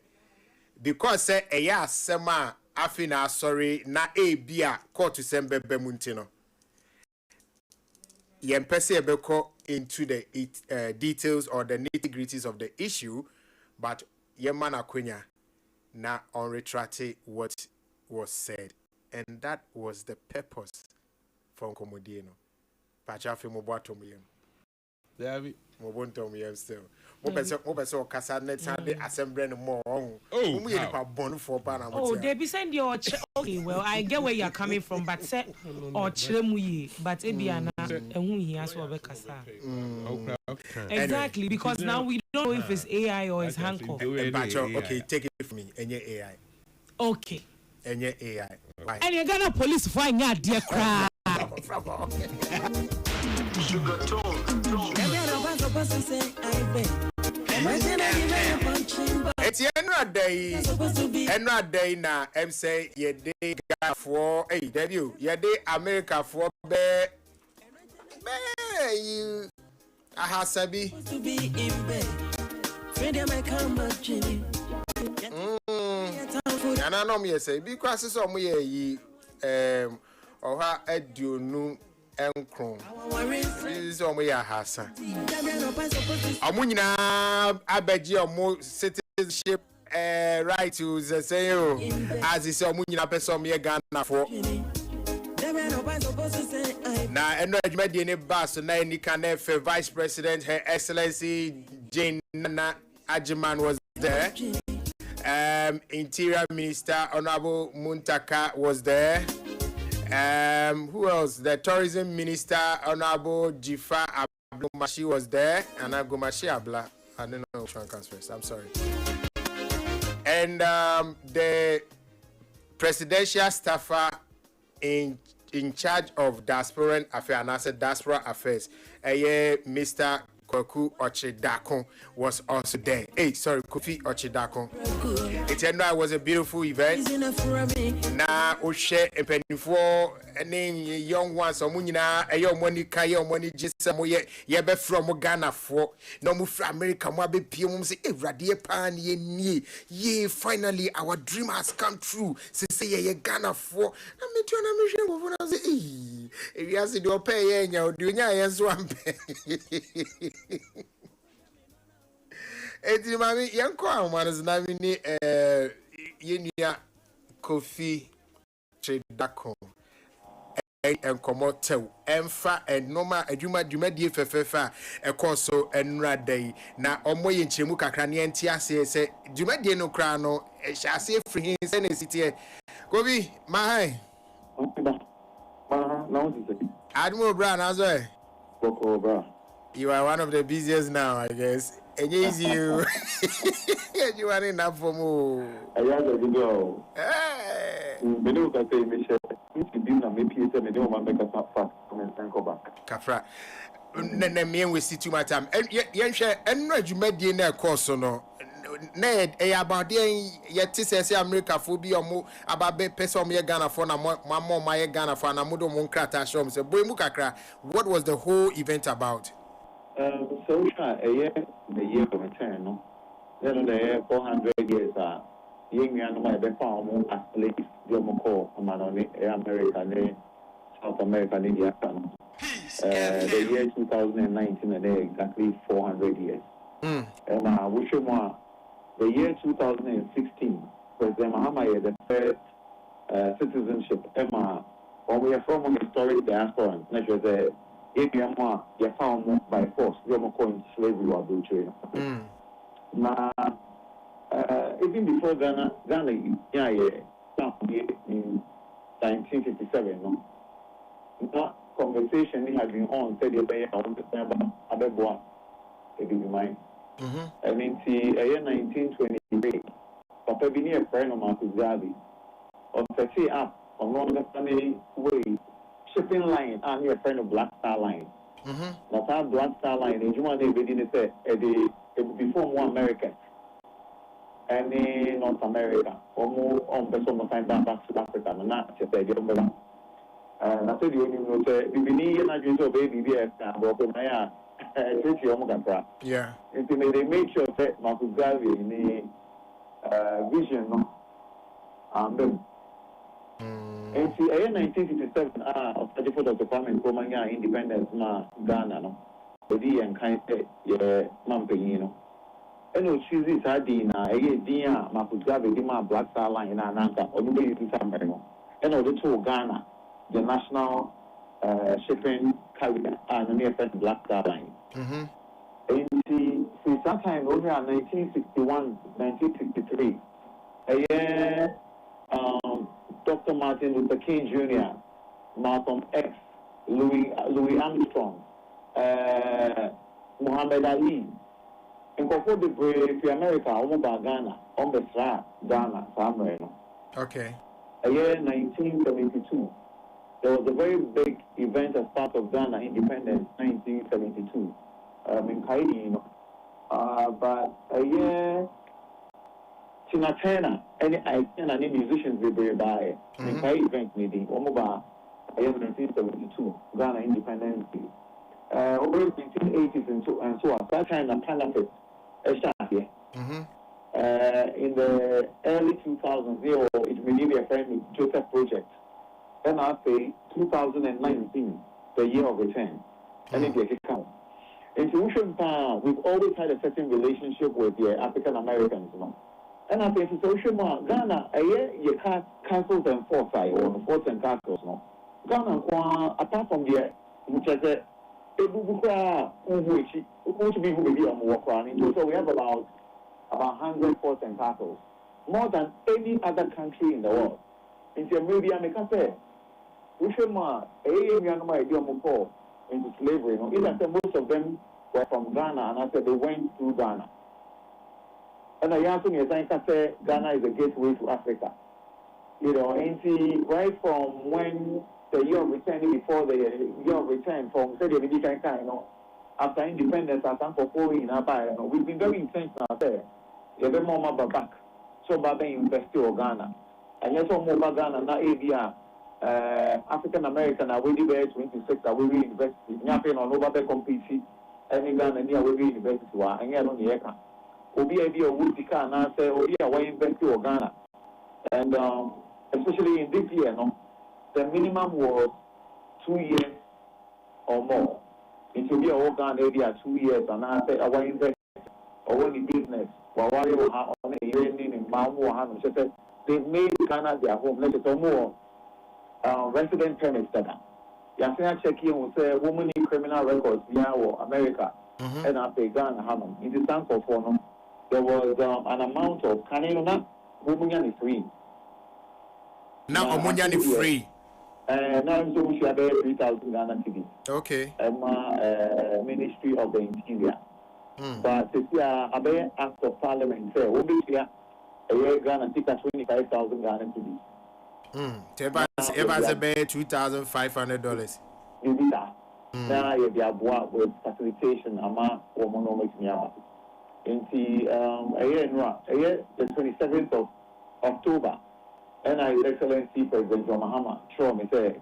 because say a sema afina sorry na bia court to send bemuntino yempese ebeko into the details or the nitty-gritties of the issue but yeman Akwenya na on retracted what was said and that was the purpose for Komodieno pachafe mobato muyem David mobonto muyem still Mobese kasa net the assembly no more. Oh, they be send your okay. Well, I get where you're coming from, but say or chremuye, but ebiana ehu hi aso be kasa. Exactly, because now we don't know if it's AI or it's handcuff. Okay, take it from me. Enye AI. Okay. Enye AI. Why? And you Ghana police for nya dear cry. Sugar tone. It's another day now. I'm say ye day for a debut. Ye day America for be you. Aha sabi. And I know me say because some ye or ha eduonu enkron. This is omo ya hasa. Amunyina abeji omo citizenship right to say as is omunyina person me Ghana for. Now, and Medini Bass, and Nikanefe, Vice President, Her Excellency Jane Nana Ajiman was there. Interior Minister Honorable Muntaka was there. Who else? The Tourism Minister Honorable Jifa Ablumashi was there. And Agumashi Abla. I don't know which one comes first. I'm sorry. And the presidential staffer in charge of diaspora affairs, and I said diaspora affairs, Mr. Kofi Ochidakon was also there. Kofi Ochidakon. It was a beautiful event. Now, we share a penny for any young ones, or Munina, a young money, Kaya, money, just some way, Yebe from Ghana for no move from America, Wabi Pium, say, Radia Pan, ye, finally, our dream has come true. Say, ye Ghana for. I mean, to an American woman, I say, if you have to do a pay, you're doing a swamp. Eti mami yanko amana zinamini yenya Kofi Ochidakon enkomo tew emfa enoma adwuma dwumadie fefefa ekoso enra dai na omoye nchemu kakra ne enti ase se dwumadie no kra no ehase free se na sitie Kobi mahai Admo bra na zo Boko bra. You are one of the busiest now, I guess. And easy you. You are enough for more. I have a video. Menu can say, Michelle, if you didn't make it, and you don't make a fast and go back. Capra. Then we see too much time. And yet, and no, you made the course or no. Ned, about the yet to say America phobia more about be person me Ghana for na mama my Ghana for na mudo monkrata show. Say, boy mukakra, what was the whole event about? So a year of return, no? Then the year 400 years are young and my farm at least Yomoko, Amanoni, America, South America, India. The year 2019 and exactly 400 years. And I wish you more. The year 2016, President Mahama the first citizenship. Emma, when we are from an historic diaspora, not just a APM, you found by force, you are calling slavery or butchery. Now, even before Ghana, in 1957, no? That conversation had been on, said you pay on December, Abeboa, it is mine. I mean, see, a year 1923, Papa Bini, a friend of Marcus Garvey, on setting up on one of the funny ways, shipping line, and your friend of Black Star Line. But our Black Star Line, and you want to be say, before more Americans, and in North America, or more on the summer time back to Africa, and not just a young man. And I said, you know, the Bini, and I just obey BBS, and open my yeah. And they made sure that Marcus Garvey in the vision, no? And see, in 1957, of the foot of the family, Komanya independence, Ghana, no? The D and kind of, Mamping, no? And no, she's this idea, Dia, Marcus Garvey, Dima, Black Star Line, and Anka, or the way you can and all the two Ghana, the national shipping carrier, and near Black Star Line. And since that time, over 1961, 1963, Dr. Martin Luther King Jr., Malcolm X, Louis Armstrong, Muhammad Ali, and before the brave America, about Ghana, on the Ghana, somewhere. Okay. A year 1972. There was a very big event as part of Ghana independence, 1972. In Kaidi, you know. But a year, Tina Turner, any musicians will be by in Kaidi event meeting, Omoba, a year 1972, Ghana independence. Over the 1980s and so on. That time, the Panafit, here. In the early 2000s, it may be a friend with Joseph Project. Then I say 2019, the year of return. And it count. In Solution Power, we've always had a certain relationship with the African Americans, you know. And I think Solution Power, Ghana, a year you can't cancel them force or force and castles, no. Ghana, apart from the which is a which be who on work running. So we have about 100 ports and castles, more than any other country in the world. In the media, I can say, we should more into slavery. Even most of them were from Ghana, and I said they went through Ghana. And I asked me, I can say Ghana is a gateway to Africa. And see, right from when the year of return, before the year of return from say the after independence, as I'm proposing in Abaya, we've been very intentional there. You have more back, so Baba University of Ghana, and yes, more Ghana, now ABR, African American, are really there 26, are we university, Yapping on over the compete, any Ghana near we university, and yet on the Eka. Obi idea would be can answer, Obi away University of Ghana, and especially in this year, the minimum was 2 years or more. It will be a Ghana area 2 years, and I say away invest or only business. While you are on a year in Mamu, they made Ghana their home. Let us more resident permits that. Yasina checking will say women in criminal records via America and I pay Ghana Hammond. In the stand for phone, there was an amount of Canada women is free. Now Omunyan is free. Now I'm so sure about 3,000 Ghana TV. Okay. Ministry of the Interior. But if you are a act of parliament, say, we'll be here a year Ghana take 25,000 Ghana TV. Everyone's about $2,500. Now you have with facilitation, woman makes me out. A year, the 27th of October, and His Excellency President John Mahama, sure, me say,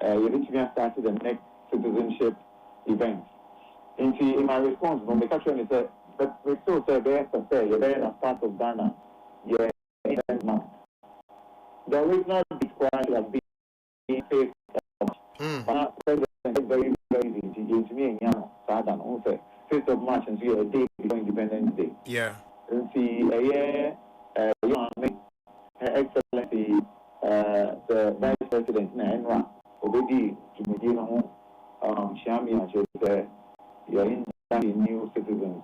you reach me and started the next citizenship event. In my response, when the question is, but we still say, you're there as part of Ghana, yeah, month. The original described as being faced President very, very easy. Me and Yano, Sadan, also, 5th of March and a day before Independence Day. Yeah. And see, a year, Her Excellency, the Vice President, Nenra, already to Medina, Shami, and she said, you're in new citizens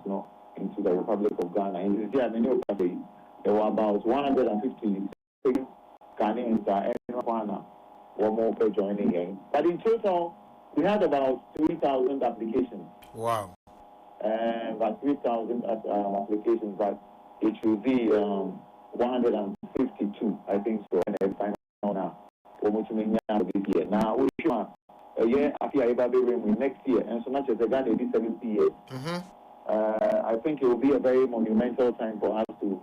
into the Republic of Ghana. In this year, many of them, there were about 156 Ghanaians and Rwanda were more for joining in. But in total, we had about 3,000 applications. Wow. About 3,000 applications, but it should be 152, I think so. And I find out now, this year. Now, we sure a year after next year, and so much as the Ghana did 70 years. I think it will be a very monumental time for us to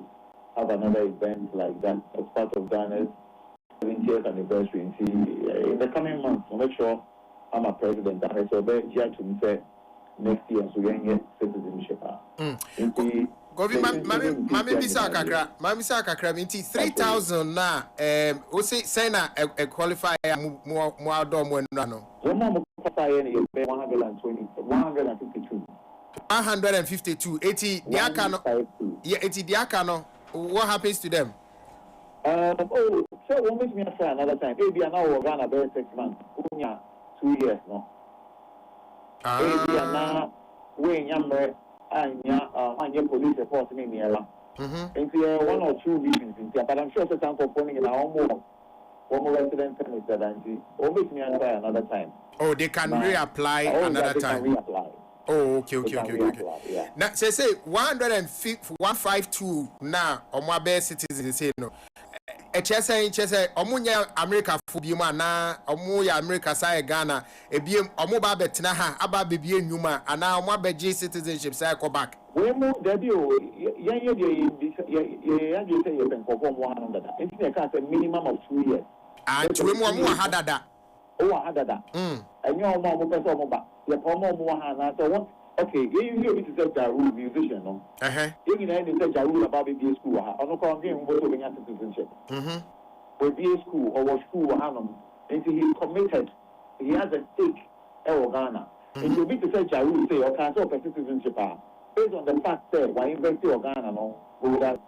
have another event like that as part of Ghana's 70th anniversary. In the coming months, I'll make sure I'm a president. I shall be here to say next year, so we can get citizenship. Govi, Mami Bisa Kakra, minti 3,000 na. O say na a qualifier more dom when no. One qualifier is 152. 152. 80 Diakano. Yeah, 80 Diakano. What happens to them? So what makes me try another time? Maybe I know we're gonna be 6 months. 2 years, no. Maybe now we and police report in here. And 1 or 2 meetings in here, but I'm sure some complaining in our one more resident permit that or make me try another time. Oh, they can reapply another time. Reapply. Oh, okay. Yeah. Now, say 152 now on my best citizens say no. Chese omunya America fu bi ma na omuya America sai Ghana ebiem omuba betina ha aba bebie nwuma ana omu abeje citizenship sai go back. We mu debi o yan ye say you can perform 100. It's a minimum of 2 years. And we mu omu ha dada. O ha dada. Enyo omu person omu ba. Ye omu ha na so okay, you need to say Jaru musician, no? You need to say Jaru about BBA school. I'm not going to citizenship. BBA school or school, and he's committed. He has a stake in Ghana. And you need to say Jaru, say, okay, so citizenship. Based on the fact that why University of Ghana, no, we would have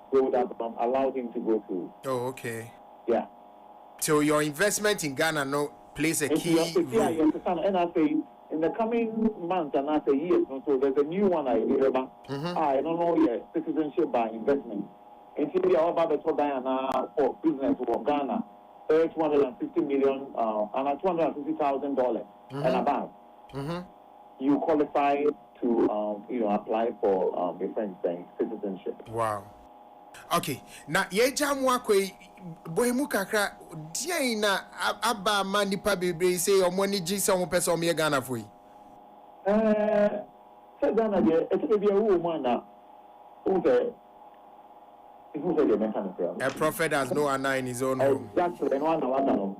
allowed him to go through. Oh, okay. Yeah. So your investment in Ghana, no, plays a And key role. And I say, in the coming months and I say years, so there's a new one I remember. I don't know yet, citizenship by investment. And see, we are about to Diana for business for Ghana, $250 million and $250,000 and above. You qualify to apply for the French thing, citizenship. Wow. Okay. Now, ye jamwa kwe bohemu kakra dia na aba ma nipa bebre say omoni gi se omo pese omo ye Ghana foi. Say Ghana dey e be a woman na who say the mechanic. A prophet has no honor in his own home. Exactly. And one no.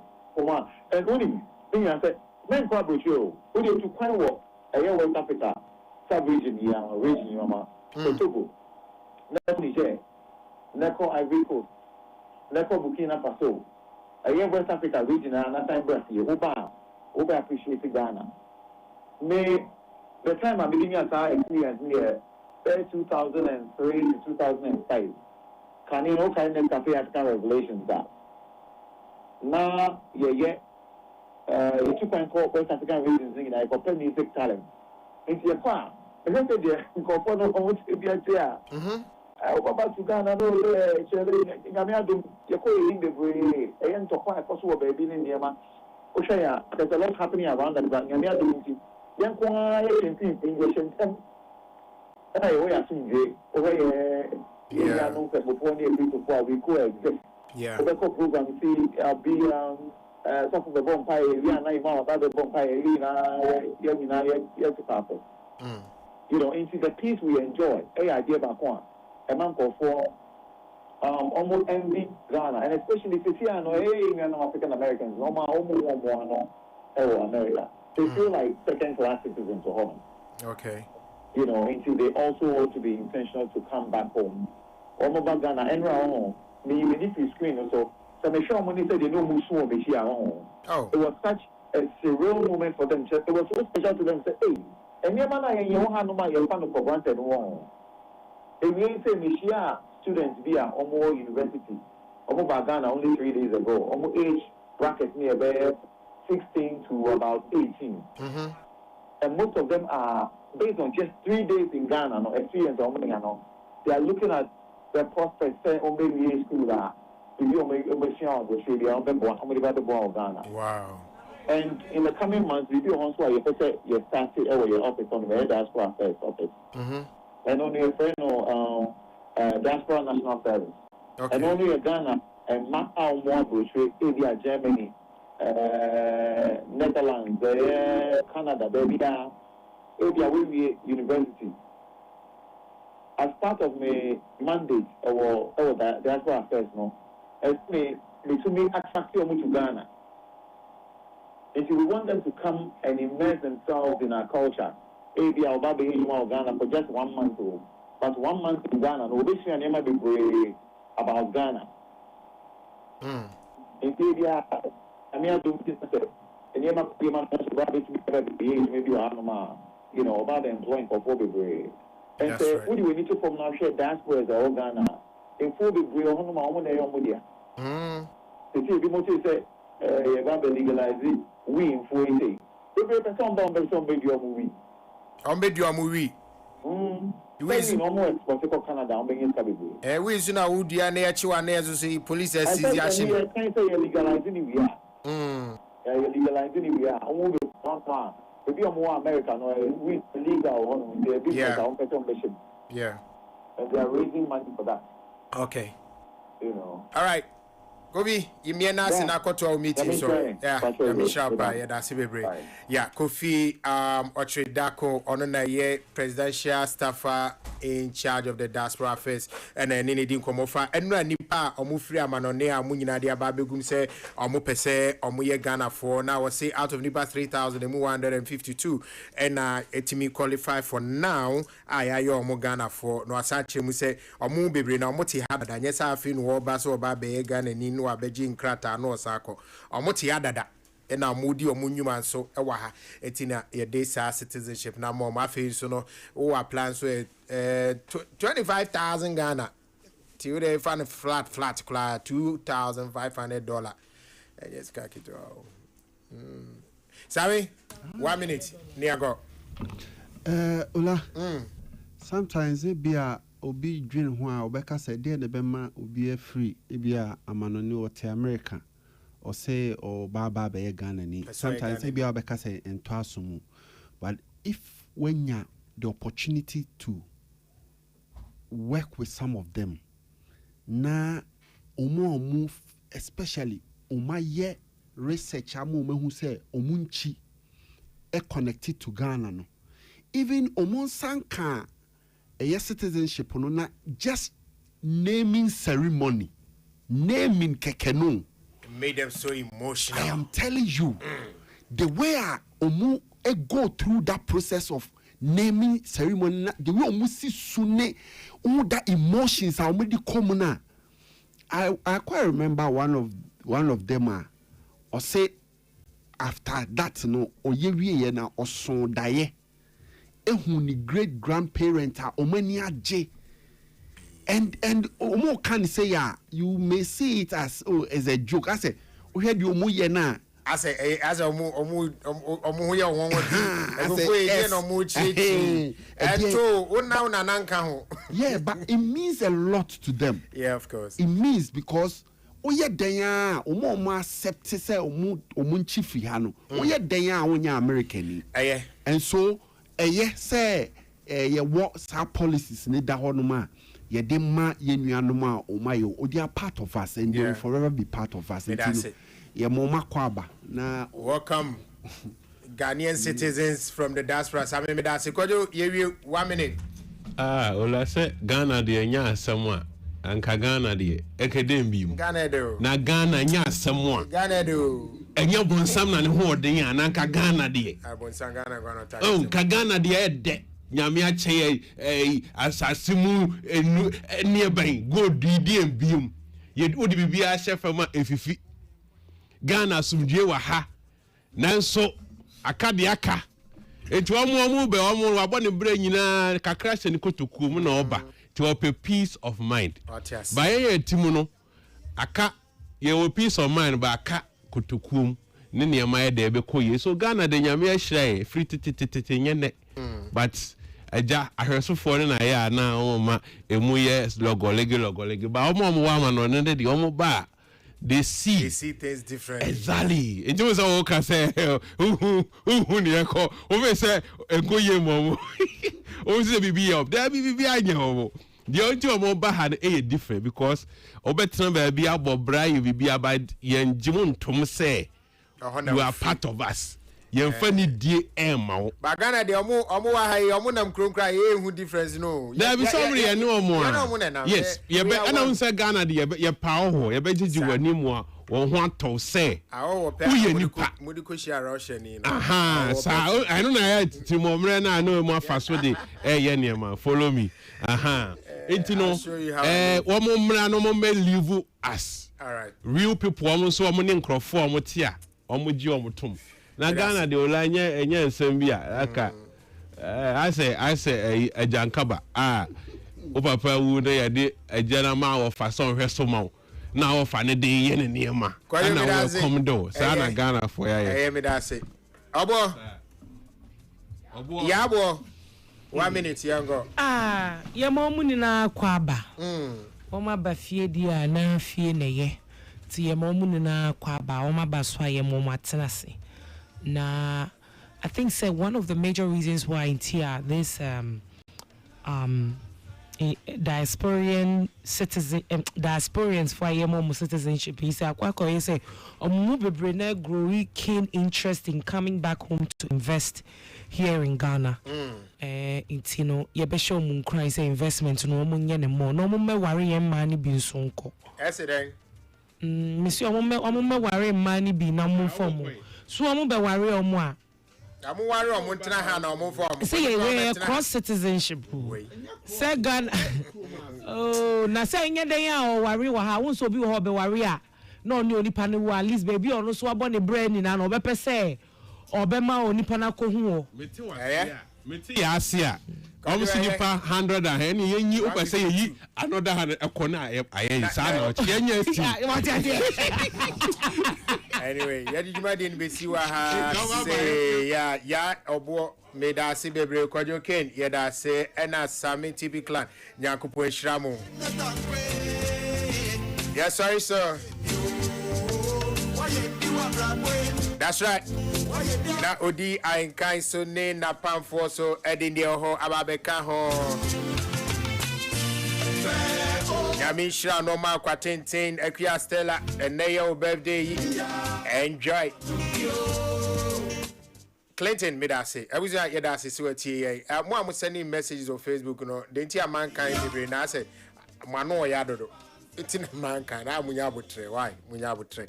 And only thing I say, men kwa brocho, we dey to kwan wo West Africa, sub-region here, region yama. So Togo, Niger, Neko Ivory Coast, Neko Burkina Faso, West Africa region and time Brazil, Oba appreciate Ghana. May the time I'm beginning at our experience near 2003 to 2005, can you know kind of cafe African revelations that? Now, you can call West African regions in I compare music talent. It's your farm. I don't say they're going to be a chair. I hope about to Ghana, no, you're calling the way, and to find a possible baby in Yama. Oshaya, there's a lot happening around that. Yamia doing young quiet in English and them. I always assume you away. Yeah, no, before we coexist. Yeah. The program, see, be some of the bonfire, we are not about the bonfire, you know, into the peace we enjoy. A idea back one, a month or four, almost envy Ghana, and especially if you see, African Americans, no, America. They feel like second-class citizens of home. Okay. You know, into they also want to be intentional to come back home. Almost Ghana, and home. Me, if you screen also. So I'm sure when they said they know Musu over here. Oh. It was such a surreal moment for them. It was so special to them. Say, hey, and your man, you don't have no man, you're for granted. If we say Mishia students via Omo University, Omo Ghana only 3 days ago, Omo age bracket near there 16 to about 18. And most of them are based on just 3 days in Ghana, no experience. They are looking at the prospects, say, Omo school. Wow. And in the coming months, we do also you started your office on the diaspora affairs office. And only a friend of diaspora national service. Okay. And only a Ghana and Macau more brochure, India, Germany, Netherlands, Canada, India, University. As part of my mandate or the diaspora affairs, no. As me attract you to Ghana. If we want them to come and immerse themselves in our culture, maybe I'll be in Ghana for just 1 month. But 1 month in Ghana, no, this year never be brave about Ghana. In India, I mean, I do business. And you might be maybe you know, about the employing for brave. And so, what do we need to from now share diaspora as all Ghana? In full be real, the people say, you're going to legalize it. We in full say, we some movie. On bed your movie. You is no more export Canada. I'm being in we is now would ya near you and as see police as I can't say you're legalizing it. We are. You're legalizing it. We are. I won't be one. Maybe I'm more American or we legal on their business. Yeah. And they are raising money for that. Okay. You know. All right. Kofi, you mean us in our meeting, so yeah, that's it. Yeah, Kofi, Ochredako, Ononaye, presidential staffer in charge of the diaspora affairs, and then Nini Komofa, and Nipa, Omufria Manonea, Munina, dia Babigum say, Omupese, Omuye Ghana for now, I say out of Nipa 3,152, and Etimi qualify for now, Ayayo Omo Ghana for no Asache Muse, Omu Bibri, no Moti Habada, yes, I feel Wabaso, Babe, Ghana, and no Beijing Krata, no Sako, Omoti Adada. And now Moody or Munyuman so Ewaha etina a day citizenship now more my face so no our plans were 25,000 Ghana till they find flat $2,500 and just cack it out. Sorry, 1 minute. Near go. Ola. Sometimes it be a obi dream who Obeka said, dear the Bema will be a free, it be a manoni or te America, or say, or Baba be a Ghana. Sometimes it be a Obeka say, and Twasumu. But if when you the opportunity to work with some of them, na omo especially ye research who say omunchi e connected to Ghana no. Even omo sanka citizenship no na just naming ceremony, naming kekeno made them so emotional. I am telling you, the way omo go through that process of naming ceremony, the way omo see sune, all that emotions are already common. I quite remember one of them or say after that no oyewie na oson daye ehuni great grandparent omani aje and omo can say you may see it as as a joke. I say we had you omo ye na as omo ye won won no mo chichi eto una nanka ho. Yeah, but it means a lot to them. Yeah, of course. It means because oye denya omo accept say omo nchifi ha no oye denya onya American ni and so say ye what sa policies ni da ho no ma ye de ma ye nuanom a omayo odi are part of us and they will forever be part of us. Ye moma kwaba na welcome Ghanaian citizens from the diaspora. Sami me da se kojo ye 1 minute. Ola se Ghana de nya asɛm a anka Ghana de ekedem bi mu. Ghana do. Na Ghana nya asɛm a Ghana do. Enye bonsam na ne ho ɔden a na anka Ghana de. Bonsam Ghana go no ta. Ka Ghana de ede. Nyame akyɛ asase mu enu ne ban go didi embium. Ye odi bibia hyɛ fam a efifi. Ghana sumdue wa ha. Nanso akade aka. Enti omo be omo wabɔ ne bra nyina kakra hyɛ ne kotokuo mu na ɔba. To a peace of mind. Ba ye timu no aka ye peace of mind ba aka kotokuo ne nneɛma yɛ de be koye. So Ghana de nyame ahyira free titititi nyene. But aja ahwesofo ne na ya na oma emu ye logolege ba omo wa ma no ne de omo ba they see things different. Exactly. It was all can say who ne ko o be say enkoye mo o say bibi up there bibi anya the only omo ba ha e different because obetra ba bia abobra you bibi about yen jimuntom say you are part of us. Yen fani die ema ba Ghana de omo wa ha omo nam kronkra ye hu difference no. There be somebody ene omo yes ye be ana unsa Ghana de ye pa ho ye be gigi wani mu a won ho atɔ say uye nipa mudi ko share Russia ni no. Sa I don't know timomre na no mu afaso de ye niema follow me. Enti no womo mra no mo me live us. All right. Real people womo so womo ne nkrofo womo tia womo gi womo tom. Na Ghana de olanya enya nsem bia aka I say ajankaba o papa wu na ya de ajana ma wo fa so hwe so ma na wo fa ne de ye ne niema na wo come do sa na Ghana for ya me da say obo ya bo 1 minute yango ye mo mu ni na kwaba o ma ba fie di a na fie ne ye ti ye mo mu ni na kwaba o ma ba so ye mo matenase. Nah, I think one of the major reasons why in TIA this diasporian citizen diasporians for IMO citizenship he said he say growing keen interest in coming back home to invest here in Ghana. In Tino, ye show moon cry say investment no munye ne more no me worry yen money be sonko. Monsieur me worry money be na mo form. So I'm be worry omo a. I'm worry omo ntina ha na omo form. Say we cross citizenship. Say Ghana. Oh, na say nye den ya o worry wa ha won so bi ho be worry a. No ni onipa ne wo at least baby ono so abo ne brain ni na no be pese obema onipa na ko hu o. Meti ya asia. Omusi nipa 100 and any yenyi o pese yi another 100 ekona aye sa na o yenye esti. Anyway, ya di juma din be siwa ha say ya obo me da se bebre kwajo ken ya da se ena Sami TV clan nyakupo ehiramu. Yes, sorry sir. That's right. Na odi ainkan so ne na pamfo so edin ho ababeka ho. Yamisha no ma kwatenten Akuya Stella and your birthday. Enjoy. Clinton Midase. I was at Yadasi Suati. I'm sending messages on Facebook. No, didn't you mankind be na say Mano Yado. It's in mankind. I'm Munyabutre. Why? Munyabutre.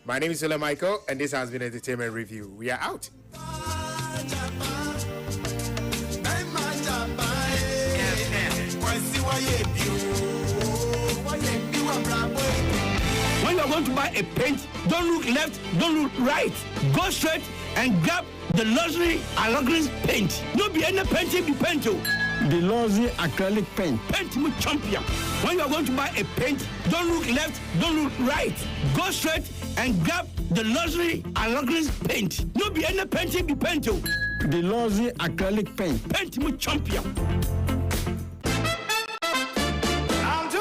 My name is Ola Michael, and this has been Entertainment Review. We are out. When you're going to buy a paint, don't look left, don't look right. Go straight and grab the luxury acrylic paint. No be any paint, be paint. The luxury acrylic paint. Paint with champion. When you're going to buy a paint, don't look left, don't look right. Go straight and grab the luxury acrylic paint. No be any paint, be paint. The luxury acrylic paint. Paint with champion.